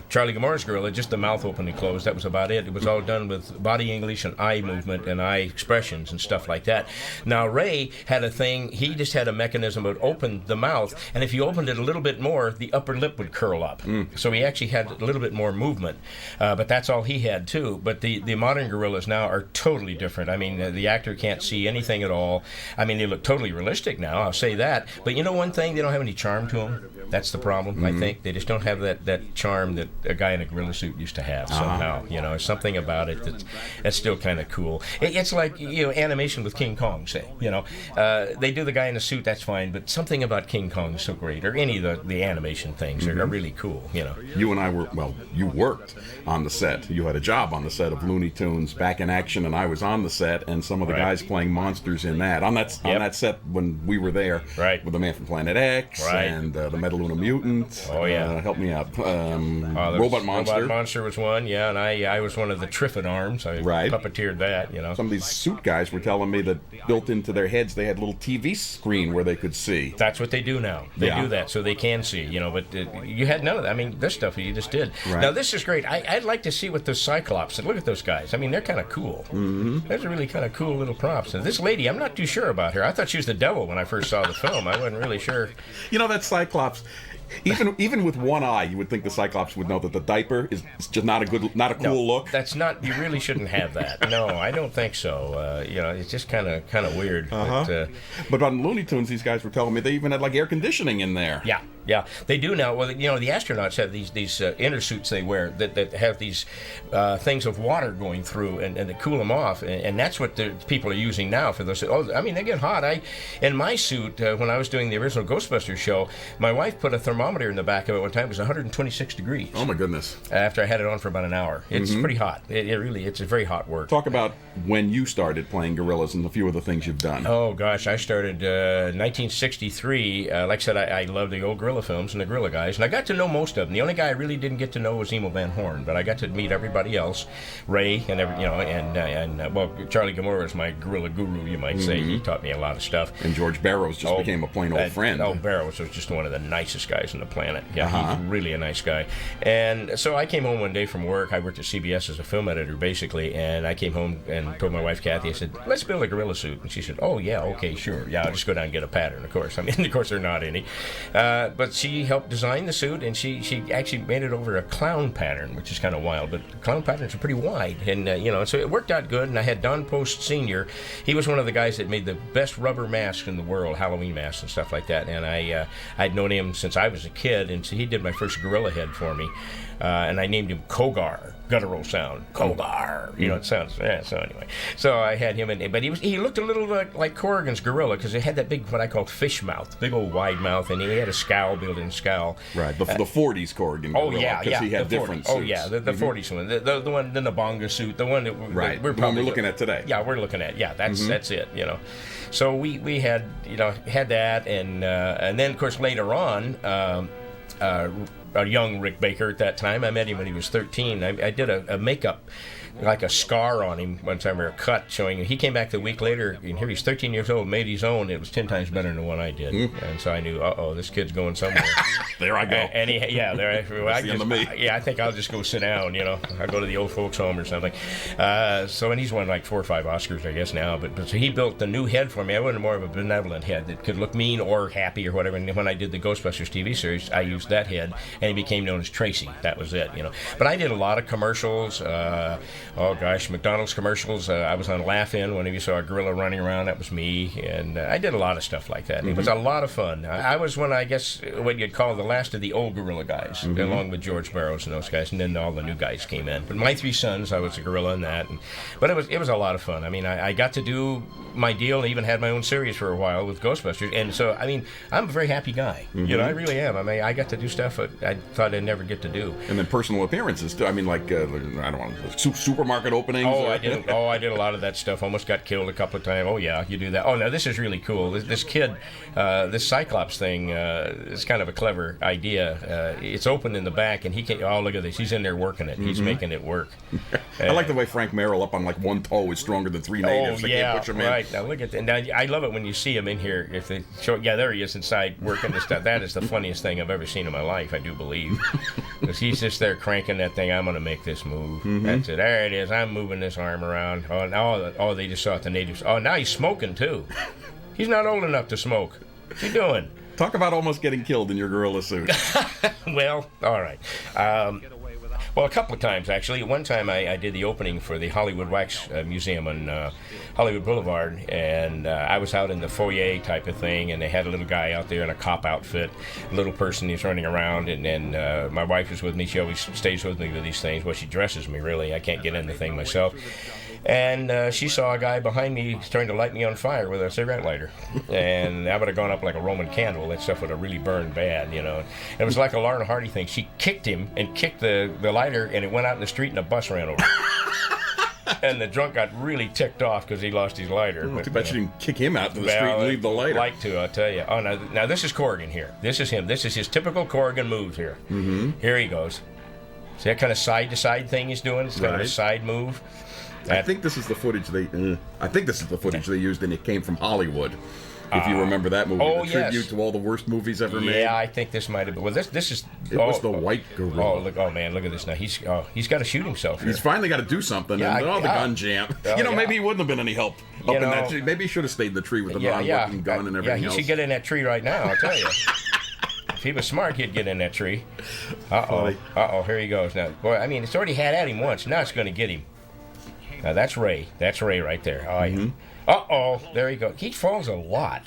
Charlie Gamora's gorilla, just the mouth open and closed, that was about it. It was all done with body English and eye movement and eye expressions and stuff like that. Now Ray had a thing, he just had a mechanism that would open the mouth, and if you opened it a little bit more, the upper lip would curl up. So he actually had a little bit more movement, but that's all he had too. But the modern gorillas now are totally different. I mean, the actor can't see anything at all. I mean, they look totally realistic now, I'll say that. But you know one thing, they don't have any charm to them. That's the problem, I think. They just don't have that charm that a guy in a gorilla suit used to have somehow. You know, there's something about it that's still kind of cool. It's like, you know, animation with King Kong, say. You know, they do the guy in a suit, that's fine, but something about King Kong is so great, or any of the animation things are really cool, you know. You and I you worked on the set. You had a job on the set of Looney Tunes Back in Action, and I was on the set, and some of the guys playing monsters in that. On that set when we were there, with the Man from Planet X, and the Metaluna Mutant. Oh, yeah. Help me out. Robot Monster. Robot Monster was one, yeah, and I was one of the Triffid arms. I puppeteered that, you know. Some of these suit guys were telling me that built into their heads they had a little TV screen where they could see. That's what they do now. They do that so they can see, you know, but you had none of that. I mean, this stuff you just did. Now, this is great. I'd like to see what those Cyclops, and look at those guys. I mean, they're kind of cool. Those are really kind of cool little props. And this lady, I'm not too sure about her. I thought she was the devil when I first saw the film. I wasn't really sure. You know, that Cyclops, even with one eye, you would think the Cyclops would know that the diaper is just not a cool look. That's not. You really shouldn't have that. No, I don't think so. You know, it's just kind of weird. But on Looney Tunes, these guys were telling me they even had like air conditioning in there. Yeah, they do now. Well, you know, the astronauts have these inner suits they wear that have these things of water going through and to cool them off, and that's what the people are using now for those. Oh, I mean, they get hot. In my suit, when I was doing the original Ghostbusters show, my wife put a thermometer in the back of it one time. It was 126 degrees. Oh my goodness! After I had it on for about an hour, it's pretty hot. It's a very hot work. Talk about when you started playing gorillas and a few of the things you've done. Oh gosh, I started 1963. Like I said, I love the old gorilla films and the gorilla guys, and I got to know most of them. The only guy I really didn't get to know was Emil Van Horn, but I got to meet everybody else, Ray, and well, Charlie Gamora was my gorilla guru, you might say. He taught me a lot of stuff. And George Barrows just became a plain old friend. Oh, Barrows was just one of the nicest guys on the planet. Yeah, he's really a nice guy. And so I came home one day from work. I worked at CBS as a film editor, basically, and I came home and told my wife, Kathy, I said, let's build a gorilla suit. And she said, oh, yeah, okay, sure. Yeah, I'll just go down and get a pattern, of course. I mean, of course, there are not any. But she helped design the suit, and she actually made it over a clown pattern, which is kind of wild. But clown patterns are pretty wide, and so it worked out good. And I had Don Post Sr. He was one of the guys that made the best rubber masks in the world, Halloween masks and stuff like that. And I'd known him since I was a kid, and so he did my first gorilla head for me. And I named him Kogar, guttural sound, Kogar. You know, it sounds. So anyway, so I had him in, but he looked a little like Corrigan's gorilla because it had that big, what I call fish mouth, big old wide mouth, and he had a scowl, built-in scowl. Right, the 40s Corrigan gorilla. Oh yeah, because he had different suits. Oh yeah, the 40s one, the one, then the bonga suit, the one that we're looking at today. Yeah, we're looking at. Yeah, that's it. You know, so we had that, and then of course later on. A young Rick Baker at that time. I met him when he was 13. I did a makeup, like a scar on him one time, or a cut showing him. He came back the week later, and here he's 13 years old, made his own. It was 10 times better than the one I did. And so I knew, this kid's going somewhere. There I go. And I think I'll just go sit down, I'll go to the old folks home or something. And he's won like 4 or 5 Oscars, I guess, now. But so he built the new head for me. I wanted more of a benevolent head that could look mean or happy or whatever. And when I did the Ghostbusters TV series, I used that head, and he became known as Tracy. That was it, But I did a lot of commercials. McDonald's commercials. I was on Laugh-In. Whenever you saw a gorilla running around, that was me. And I did a lot of stuff like that. And it was a lot of fun. I was what you'd call the last of the old gorilla guys, along with George Barrows and those guys. And then all the new guys came in. But my 3 sons, I was a gorilla in that. But it was a lot of fun. I mean, I got to do my deal and even had my own series for a while with Ghostbusters. And so, I mean, I'm a very happy guy. I really am. I mean, I got to do stuff. I I thought I'd never get to do. And then personal appearances too. I mean, like I don't want supermarket openings. Oh, I did a lot of that stuff. Almost got killed a couple of times. Oh yeah, you do that. Oh, now this is really cool. This kid, this Cyclops thing is kind of a clever idea. It's open in the back, and he can. Oh, look at this. He's in there working it. He's making it work. I like the way Frank Merrill up on like one toe is stronger than three natives. Oh yeah, right. Now look at that. Now I love it when you see him in here. If they show, yeah, there he is inside working this stuff. That is the funniest thing I've ever seen in my life. I do believe, because he's just there cranking that thing. I'm going to make this move. That's it. There it is. I'm moving this arm around. Oh, they just saw it. The natives. Oh, now he's smoking too. He's not old enough to smoke. What's he doing? Talk about almost getting killed in your gorilla suit. Well, all right. Well, a couple of times, actually. One time I did the opening for the Hollywood Wax Museum on Hollywood Boulevard, and I was out in the foyer type of thing, and they had a little guy out there in a cop outfit, a little person he's running around, and my wife was with me. She always stays with me with these things. Well, she dresses me, really. I can't get in the thing myself. And she saw a guy behind me trying to light me on fire with a cigarette lighter. And that would have gone up like a Roman candle. That stuff would have really burned bad, you know. And it was like a Lauren Hardy thing. She kicked him and kicked the lighter, and it went out in the street, and a bus ran over. And the drunk got really ticked off because he lost his lighter. Too bad you didn't kick him out to the street and leave the lighter. Like to, I'll tell you. Oh, now this is Corrigan here. This is him. This is his typical Corrigan move here. Here he goes. See that kind of side-to-side thing he's doing? It's kind of a side move. I think this is the footage they used, and it came from Hollywood. If you remember that movie, the tribute to all the worst movies ever made. Yeah, I think this might have been. Well, this is. It was the White Gorilla. Oh, look! Oh man, look at this now. He's got to shoot himself here. He's finally got to do something. Yeah, and the gun jam. Maybe he wouldn't have been any help up in that tree. Maybe he should have stayed in the tree with the non-working gun and everything else. Yeah, he should get in that tree right now. I'll tell you. If he was smart, he'd get in that tree. Here he goes now. Boy, I mean, it's already had at him once. Now it's going to get him. Now that's Ray. That's Ray right there. Oh, yeah. There he goes. He falls a lot.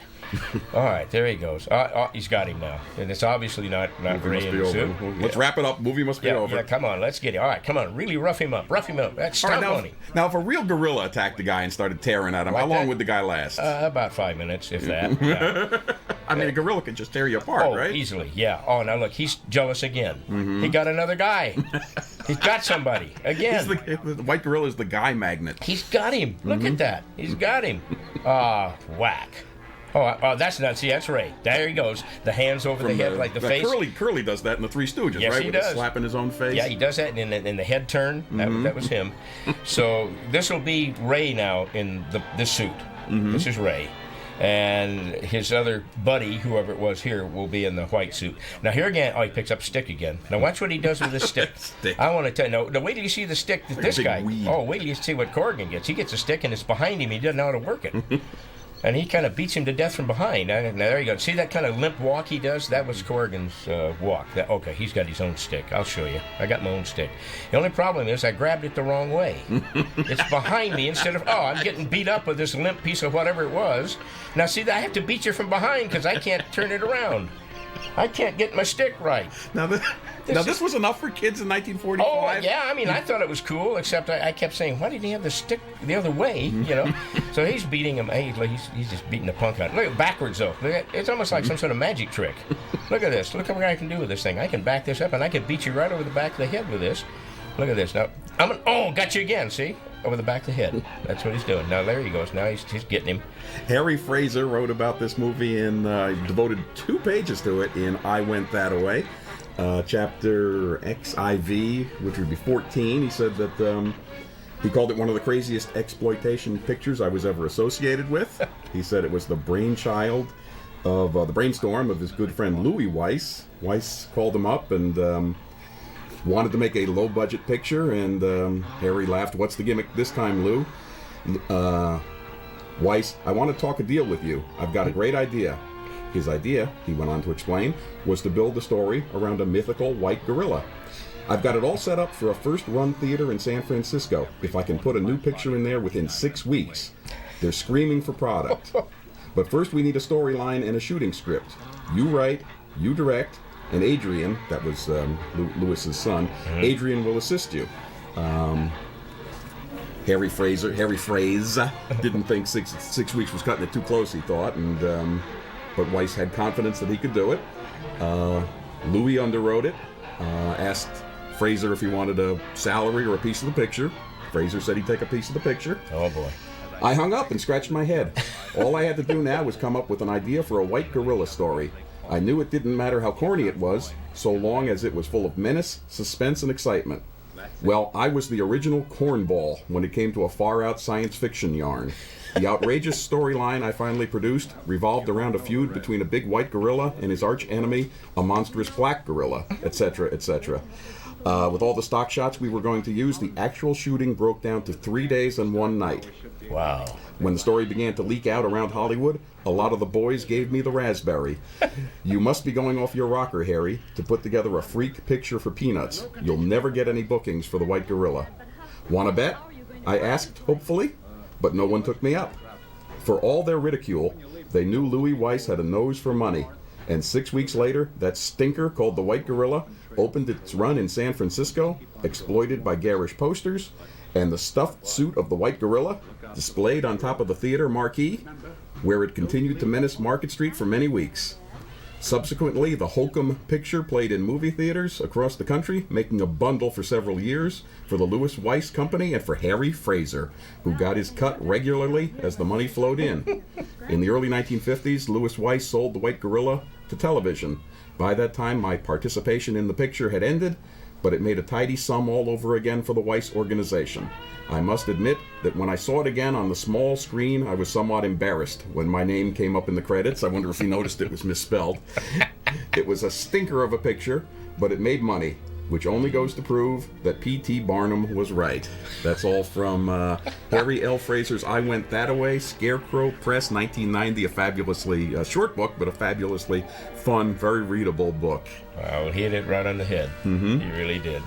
All right, there he goes. He's got him now. And it's obviously not Ray in the suit. Let's wrap it up. Movie must be over. Yeah, come on. Let's get him. All right, come on. Really rough him up. That's stomp on him. Now, if a real gorilla attacked the guy and started tearing at him, how long would the guy last? About 5 minutes, if that. I mean, a gorilla can just tear you apart, right? Easily, yeah. Oh, now look, he's jealous again. He got another guy. He's got somebody again. The white gorilla is the guy magnet. He's got him. Look at that. He's got him. Whack. Oh, that's not. See, that's Ray. There he goes. The hands over the head, like the face. Curly does that in the Three Stooges, yes, right? He does. Slapping his own face. Yeah, he does that in the head turn. That was him. So this will be Ray now in this suit. This is Ray. And his other buddy, whoever it was here, will be in the white suit. Now here again, he picks up a stick again. Now watch what he does with this stick. I want to tell you. No, wait till you see the stick that this guy. Weed. Oh, wait till you see what Corrigan gets. He gets a stick and it's behind him. He doesn't know how to work it. And he kind of beats him to death from behind. Now there you go. See that kind of limp walk he does? That was Corrigan's walk. Okay, he's got his own stick. I'll show you. I got my own stick. The only problem is I grabbed it the wrong way. It's behind me instead of, I'm getting beat up with this limp piece of whatever it was. Now see, I have to beat you from behind because I can't turn it around. I can't get my stick right. Now this was enough for kids in 1945? Oh, yeah. I mean, I thought it was cool, except I kept saying, why didn't he have the stick the other way, you know? So he's beating him. He's just beating the punk out. Look, backwards, though. It's almost like some sort of magic trick. Look at this. Look at what I can do with this thing. I can back this up, and I can beat you right over the back of the head with this. Look at this. Now, got you again, see? Over the back of the head. That's what he's doing. Now, there he goes. Now he's getting him. Harry Fraser wrote about this movie and devoted 2 pages to it in I Went That Away. Chapter XIV, which would be 14, he said that he called it one of the craziest exploitation pictures I was ever associated with. He said it was the brainchild of the brainstorm of his good friend Louis Weiss. Weiss called him up and wanted to make a low-budget picture, and Harry laughed. What's the gimmick this time, Lou? Weiss, I want to talk a deal with you. I've got a great idea. His idea, he went on to explain, was to build the story around a mythical white gorilla. I've got it all set up for a first-run theater in San Francisco. If I can put a new picture in there within 6 weeks. They're screaming for product. But first we need a storyline and a shooting script. You write, you direct, and Adrian, that was Lewis's son, Adrian will assist you. Harry Fraser didn't think six weeks was cutting it too close, he thought, and but Weiss had confidence that he could do it. Louis underwrote it. Asked Fraser if he wanted a salary or a piece of the picture. Fraser said he'd take a piece of the picture. Oh, boy. I hung up and scratched my head. All I had to do now was come up with an idea for a white gorilla story. I knew it didn't matter how corny it was, so long as it was full of menace, suspense, and excitement. Well, I was the original cornball when it came to a far-out science fiction yarn. The outrageous storyline I finally produced revolved around a feud between a big white gorilla and his arch-enemy, a monstrous black gorilla, etc., etc. With all the stock shots we were going to use, the actual shooting broke down to 3 days and 1 night. Wow. When the story began to leak out around Hollywood, a lot of the boys gave me the raspberry. You must be going off your rocker, Harry, to put together a freak picture for peanuts. You'll never get any bookings for the white gorilla. Wanna bet? I asked, hopefully, but no one took me up. For all their ridicule, they knew Louis Weiss had a nose for money. And 6 weeks later, that stinker called the White Gorilla opened its run in San Francisco, exploited by garish posters, and the stuffed suit of the White Gorilla displayed on top of the theater marquee, where it continued to menace Market Street for many weeks. Subsequently, the Holcomb picture played in movie theaters across the country, making a bundle for several years for the Louis Weiss Company and for Harry Fraser, who got his cut regularly as the money flowed in. In the early 1950s, Louis Weiss sold the White Gorilla to television. By that time, my participation in the picture had ended, but it made a tidy sum all over again for the Weiss organization. I must admit that when I saw it again on the small screen, I was somewhat embarrassed when my name came up in the credits. I wonder if he noticed it was misspelled. It was a stinker of a picture, but it made money, which only goes to prove that P.T. Barnum was right. That's all from Harry L. Fraser's I Went That-A-Way, Scarecrow Press, 1990, a fabulously short book, but a fabulously fun, very readable book. Wow, he hit it right on the head. Mm-hmm. He really did.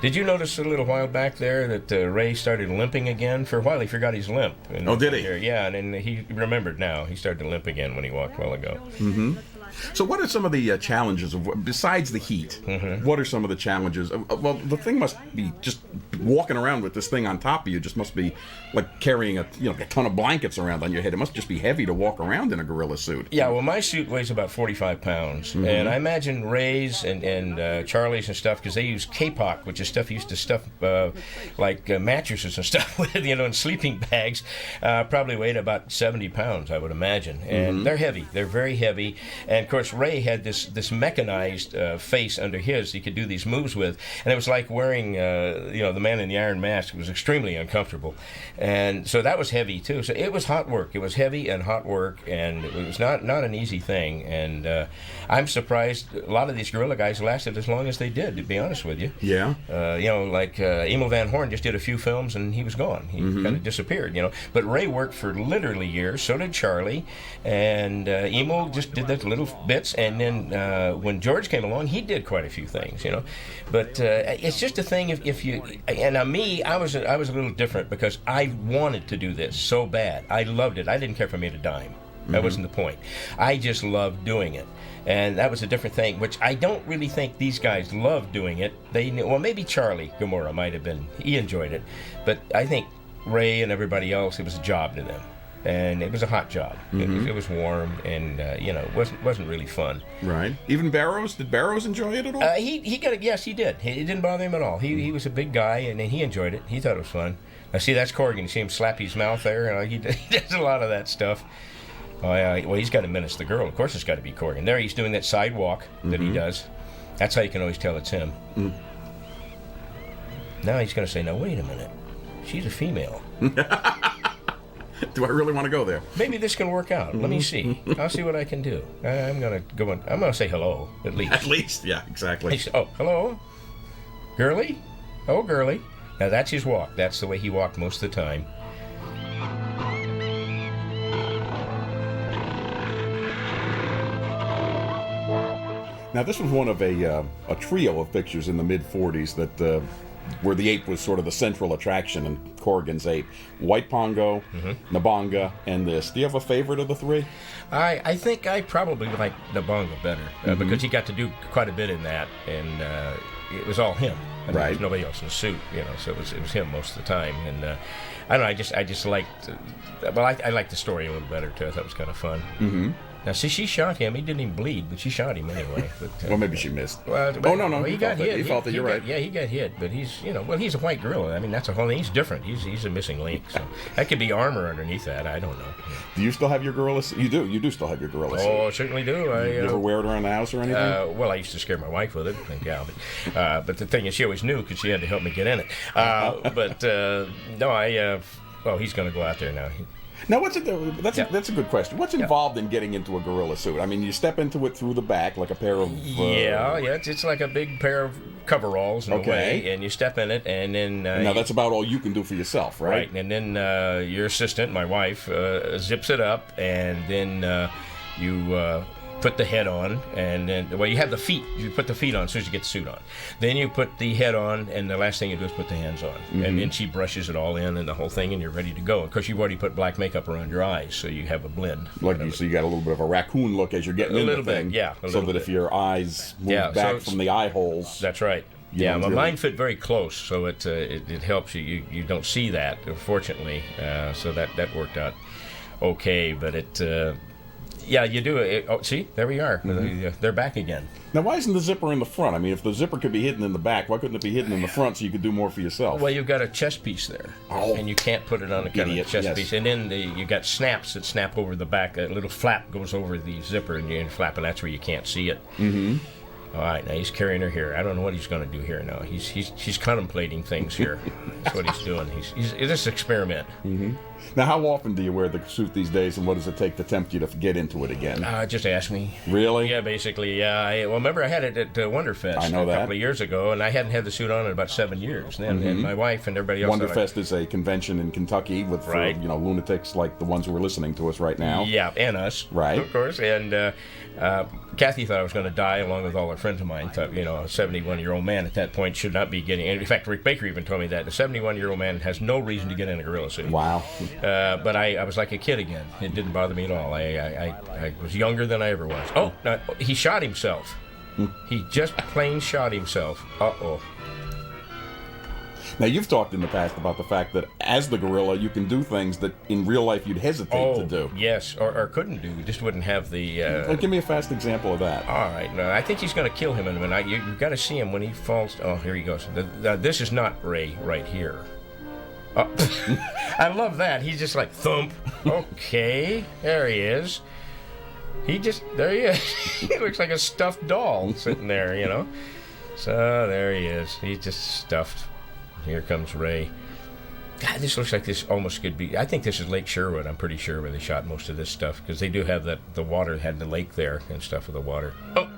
Did you notice a little while back there that Ray started limping again? For a while he forgot his limp. Oh, did he? Yeah, and then he remembered now. He started to limp again when he walked a while ago. Mm-hmm. So what are some of the challenges of, besides the heat, what are some of the challenges? Well, the thing must be just walking around with this thing on top of you just must be like carrying a ton of blankets around on your head. It must just be heavy to walk around in a gorilla suit. Yeah, well, my suit weighs about 45 pounds. And I imagine Ray's and Charlie's and stuff, because they use kapok, which is stuff used to stuff like mattresses and stuff with, and sleeping bags, probably weighed about 70 pounds, I would imagine. And they're heavy. They're very heavy. And of course, Ray had this mechanized face under his he could do these moves with, and it was like wearing the Man in the Iron Mask. It was extremely uncomfortable, and so that was heavy too. So it was hot work. It was heavy and hot work, and it was not an easy thing. And I'm surprised a lot of these gorilla guys lasted as long as they did, to be honest with you. Yeah. Like Emil Van Horn just did a few films and he was gone. He kind of disappeared. But Ray worked for literally years. So did Charlie, and Emil just did that little bits, and then when George came along, he did quite a few things, But it's just a thing if you, and me, I was a little different because I wanted to do this so bad. I loved it. I didn't care if I made a dime. That wasn't the point. I just loved doing it. And that was a different thing, which I don't really think these guys loved doing it. Well, maybe Charlie Gamora might have been. He enjoyed it. But I think Ray and everybody else, it was a job to them. And it was a hot job. It was warm, and it wasn't really fun. Right. Even Barrows? Did Barrows enjoy it at all? He got it. Yes, he did. It didn't bother him at all. He was a big guy, and he enjoyed it. He thought it was fun. Now, see, that's Corrigan. You see him slap his mouth there. He does a lot of that stuff. Oh, yeah. Well, he's got to menace the girl. Of course, it's got to be Corrigan. There, he's doing that sidewalk that he does. That's how you can always tell it's him. Now he's going to say, "No, wait a minute. She's a female." Do I really want to go there? Maybe this can work out. Let me see. I'll see what I can do. I'm going to go on. I'm going to say hello, at least. At least, yeah, exactly. Oh, hello? Girly? Oh, girly. Now, that's his walk. That's the way he walked most of the time. Now, this was one of a trio of pictures in the mid-'40s that where the ape was sort of the central attraction in Corrigan's ape. White Pongo, Nabonga, and this. Do you have a favorite of the three? I think I probably like Nabonga better because he got to do quite a bit in that, and it was all him. There was nobody else in the suit, so it was him most of the time. And I don't know, I just liked, I liked the story a little better too. I thought it was kind of fun. Now, see, she shot him. He didn't even bleed, but she shot him anyway. But, Well, maybe she missed. Well, no, he got hit. He felt it. You're right. Yeah, he got hit, but he's he's a white gorilla. I mean, that's a whole thing. He's different. He's a missing link. So that could be armor underneath that. I don't know. Do you still have your gorilla suit? You do. You do still have your gorilla suit. Oh, I certainly do. You ever wear it around the house or anything? Well, I used to scare my wife with it. Yeah, but the thing is, she always knew because she had to help me get in it. No, he's going to go out there now. Now, that's a good question. What's involved in getting into a gorilla suit? I mean, you step into it through the back like a pair of... It's like a big pair of coveralls in a way, and you step in it, and then... now, that's about all you can do for yourself, right? Right, and then your assistant, my wife, zips it up, and then you... put the head on, and then, you have the feet. You put the feet on as soon as you get the suit on. Then you put the head on, and the last thing you do is put the hands on. Mm-hmm. And then she brushes it all in and the whole thing, and you're ready to go. Of course, you've already put black makeup around your eyes, so you have a blend. So you got a little bit of a raccoon look as you're getting in the thing. So that if your eyes move back from the eye holes... That's right. Mine fit very close, so it helps you. You don't see that, fortunately. So that worked out okay, but it... you do it. Oh, see, there we are. Mm-hmm. They're back again. Now, why isn't the zipper in the front? I mean, if the zipper could be hidden in the back, why couldn't it be hidden in the front so you could do more for yourself? Well, you've got a chest piece there, and you can't put it on a kind of chest piece. And then you got snaps that snap over the back. A little flap goes over the zipper, and you flap, and that's where you can't see it. Mm-hmm. All right, now he's carrying her here. I don't know what he's going to do here now. He's contemplating things here. That's what he's doing. He's this experiment. Mm-hmm. Now, how often do you wear the suit these days, and what does it take to tempt you to get into it again? Just ask me. Really? Yeah, basically. Yeah. Remember I had it at Wonderfest a couple of years ago, and I hadn't had the suit on in about 7 years. And my wife and everybody else. Wonderfest is a convention in Kentucky with lunatics like the ones who are listening to us right now. Yeah, and us. Right. Of course. And Kathy thought I was going to die, along with all her friends of mine. Thought, a 71-year-old man at that point should not be getting. In fact, Rick Baker even told me that a 71-year-old man has no reason to get in a gorilla suit. Wow. But I was like a kid again. It didn't bother me at all. I was younger than I ever was. Oh, no, he shot himself. He just plain shot himself. Uh-oh. Now, you've talked in the past about the fact that as the gorilla, you can do things that in real life you'd hesitate to do. Yes, or couldn't do. You just wouldn't have the... Give me a fast example of that. All right. No, I think he's going to kill him in a minute. You've got to see him when he falls... Oh, here he goes. This is not Ray right here. Oh. I love that. He's just like, thump. Okay, there he is. There he is. He looks like a stuffed doll sitting there, So there he is. He's just stuffed. Here comes Ray. God, this looks like this almost could be... I think this is Lake Sherwood, I'm pretty sure, where they shot most of this stuff, because they do have the water, had the lake there and stuff with the water. Oh,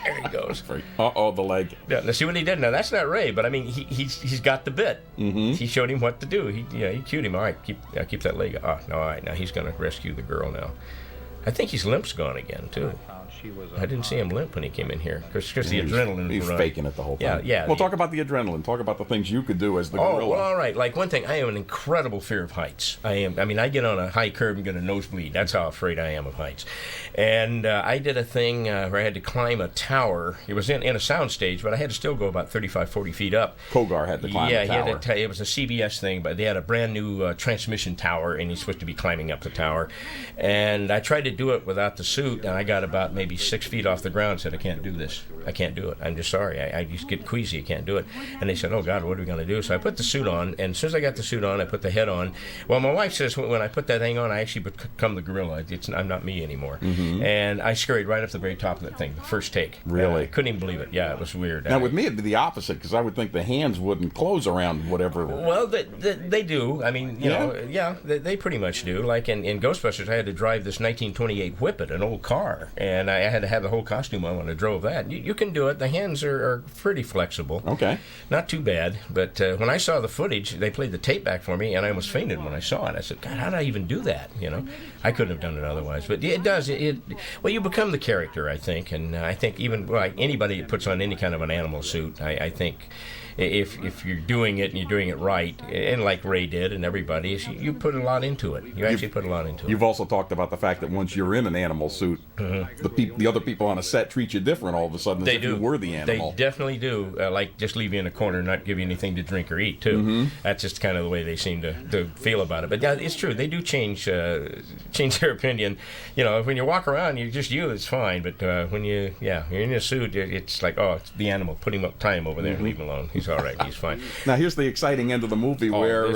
there he goes. Uh-oh, the leg. Yeah, now see what he did. Now, that's not Ray, but I mean, he's got the bit. Mm-hmm. He showed him what to do. He cued him. All right, keep that leg. Oh, no, all right, now he's going to rescue the girl now. I think his limp's gone again, too. I didn't see him limp when he came in here because the adrenaline. He's faking it the whole time. Yeah. Well, talk about the adrenaline. Talk about the things you could do as the gorilla. Well, all right. Like one thing, I have an incredible fear of heights. I get on a high curb and get a nosebleed. That's how afraid I am of heights. And I did a thing where I had to climb a tower. It was in a sound stage, but I had to still go about 35, 40 feet up. Kogar had to climb the tower. Yeah, it was a CBS thing, but they had a brand new transmission tower, and he's supposed to be climbing up the tower. And I tried to do it without the suit, and I got about maybe 6 feet off the ground. Said, I can't do this. I can't do it. I'm just sorry. I just get queasy. I can't do it. And they said, oh God, what are we going to do? So I put the suit on, and as soon as I got the suit on, I put the head on. Well, my wife says when I put that thing on, I actually become the gorilla. I'm not me anymore. Mm-hmm. And I scurried right up to the very top of that thing, the first take. Really? I couldn't even believe it. Yeah, it was weird. Now with me, it'd be the opposite, because I would think the hands wouldn't close around whatever. Well, they do. I mean, you know, they pretty much do. Like in Ghostbusters, I had to drive this 1928 Whippet, an old car, and I had to have the whole costume on when I drove that. You can do it. The hands are pretty flexible. Okay. Not too bad. But when I saw the footage, they played the tape back for me, and I almost fainted when I saw it. I said, God, how did I even do that? You know, I couldn't have done it otherwise. But it does. Well, you become the character, I think. And I think even like anybody that puts on any kind of an animal suit, I think if you're doing it and you're doing it right, and like Ray did and everybody, you put a lot into it. You actually put a lot into it. You've also talked about the fact that once you're in an animal suit, the the other people on a set treat you different all of a sudden as if you were the animal. They definitely do. Like just leave you in a corner and not give you anything to drink or eat, too. Mm-hmm. That's just kind of the way they seem to feel about it. But yeah, it's true. They do change their opinion. You know, when you walk around, you're just you, it's fine. But when you're in a suit, it's like, oh, it's the animal. Put him up, tie him over there and leave him alone. He's all right. He's fine. Now, here's the exciting end of the movie where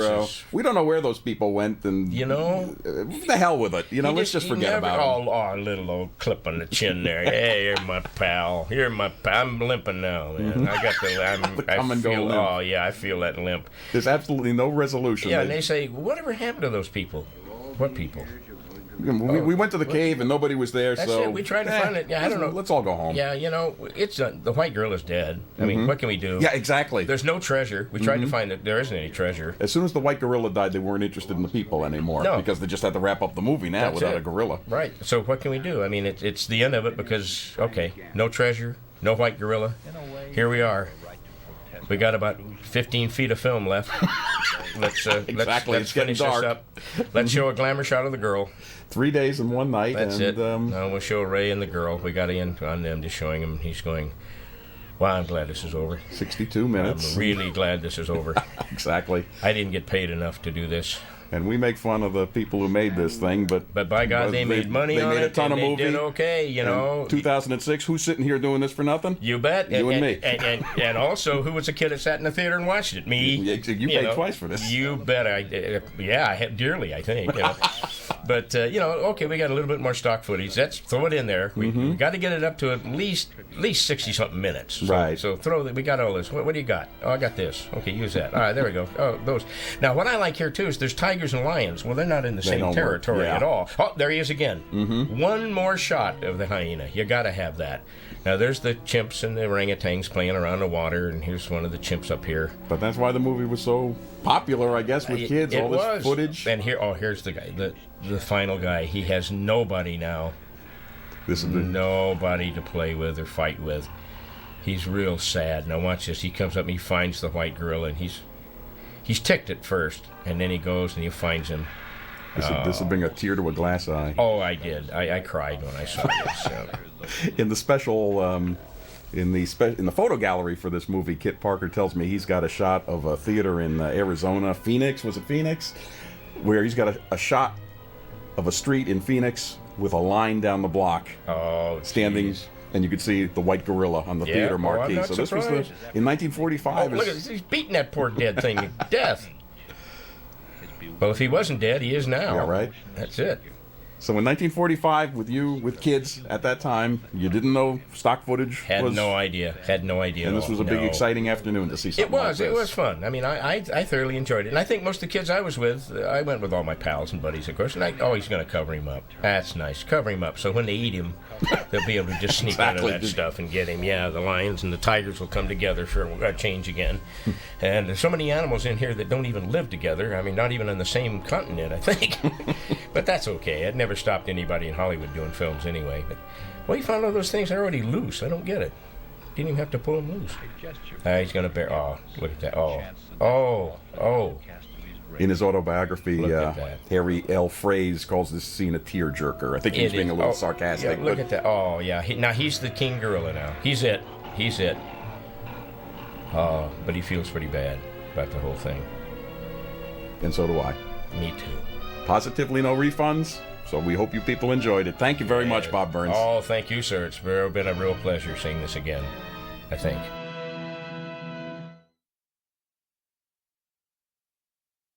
we don't know where those people went. And, you know, the hell with it. You know, let's just forget about it. Oh, little old clip on the chin there. Hey, you're my pal. You're my pal. I'm limping now, man. I got the come and go limp. Oh, yeah, I feel that limp. There's absolutely no resolution. Yeah, and they say, whatever happened to those people? What people? We went to the cave and nobody was there, That's so it. We tried to find it. Yeah, I don't know. Let's all go home. Yeah, you know, it's the white girl is dead. I mean, what can we do? Yeah, exactly. There's no treasure. We tried to find it. There isn't any treasure. As soon as the white gorilla died, they weren't interested in the people anymore because they just had to wrap up the movie now without a gorilla. Right. So what can we do? I mean, it's the end of it because, okay, no treasure, no white gorilla. Here we are. We got about 15 feet of film left. Let's finish this up. Let's show a glamour shot of the girl. 3 days and 1 night. That's it. Now we'll show Ray and the girl. We got to end on them, just showing him. He's going, wow, I'm glad this is over. 62 minutes. I'm really glad this is over. Exactly. I didn't get paid enough to do this. And we make fun of the people who made this thing, but by God, they made money on it. They made a ton of movie. They did okay, you know. 2006, who's sitting here doing this for nothing? You bet. You and me. And also, who was a kid that sat in the theater and watched it? Me. You paid twice for this. You bet. I had dearly, I think. You know. But, you know, okay, we got a little bit more stock footage. Let's throw it in there. We got to get it up to at least 60-something minutes. Right. So we got all this. What do you got? Oh, I got this. Okay, use that. All right, there we go. Oh, those. Now, what I like here, too, is there's tigers and lions. Well, they're not in the same territory at all. Oh, there he is again. One more shot of the hyena. You got to have that. Now, there's the chimps and the orangutans playing around the water, and here's one of the chimps up here. But that's why the movie was so popular, I guess, with kids. All this footage. And here's the guy, the final guy. He has nobody now. Nobody to play with or fight with. He's real sad. Now watch this. He comes up and he finds the white gorilla, and he's ticked at first, and then he goes and he finds him. This will bring a tear to a glass eye. Oh, I did. I cried when I saw this. In the special, in the photo gallery for this movie, Kit Parker tells me he's got a shot of a theater in Arizona, Phoenix. Was it Phoenix? Where he's got a shot of a street in Phoenix with a line down the block. Oh, standing. Geez. And you could see the white gorilla on the theater marquee. So this was in 1945. Oh, look at this. He's beating that poor dead thing to death. Well, if he wasn't dead, he is now. Yeah, right. That's it. So in 1945, with kids at that time, you didn't know stock footage Had no idea. And this was a big, exciting afternoon to see something like this. It was fun. I mean, I thoroughly enjoyed it. And I think most of the kids I was with, I went with all my pals and buddies, of course, and he's going to cover him up. That's nice. Cover him up. So when they eat him, they'll be able to just sneak out of that stuff and get him. Yeah, the lions and the tigers will come together for a change again. And there's so many animals in here that don't even live together. I mean, not even on the same continent, I think. But that's okay. It never stopped anybody in Hollywood doing films anyway. But well, you found all those things are already loose. I don't get it. Didn't even have to pull them loose. He's gonna bear. Oh, look at that. Oh. In his autobiography, Harry L. Fraser calls this scene a tearjerker. I think he's being a little sarcastic. Yeah, look at that. Oh, yeah. Now he's the king gorilla now. He's it. Oh, but he feels pretty bad about the whole thing. And so do I. Me too. Positively no refunds, so we hope you people enjoyed it. Thank you very much, Bob Burns. Oh, thank you, sir. It's been a real pleasure seeing this again, I think.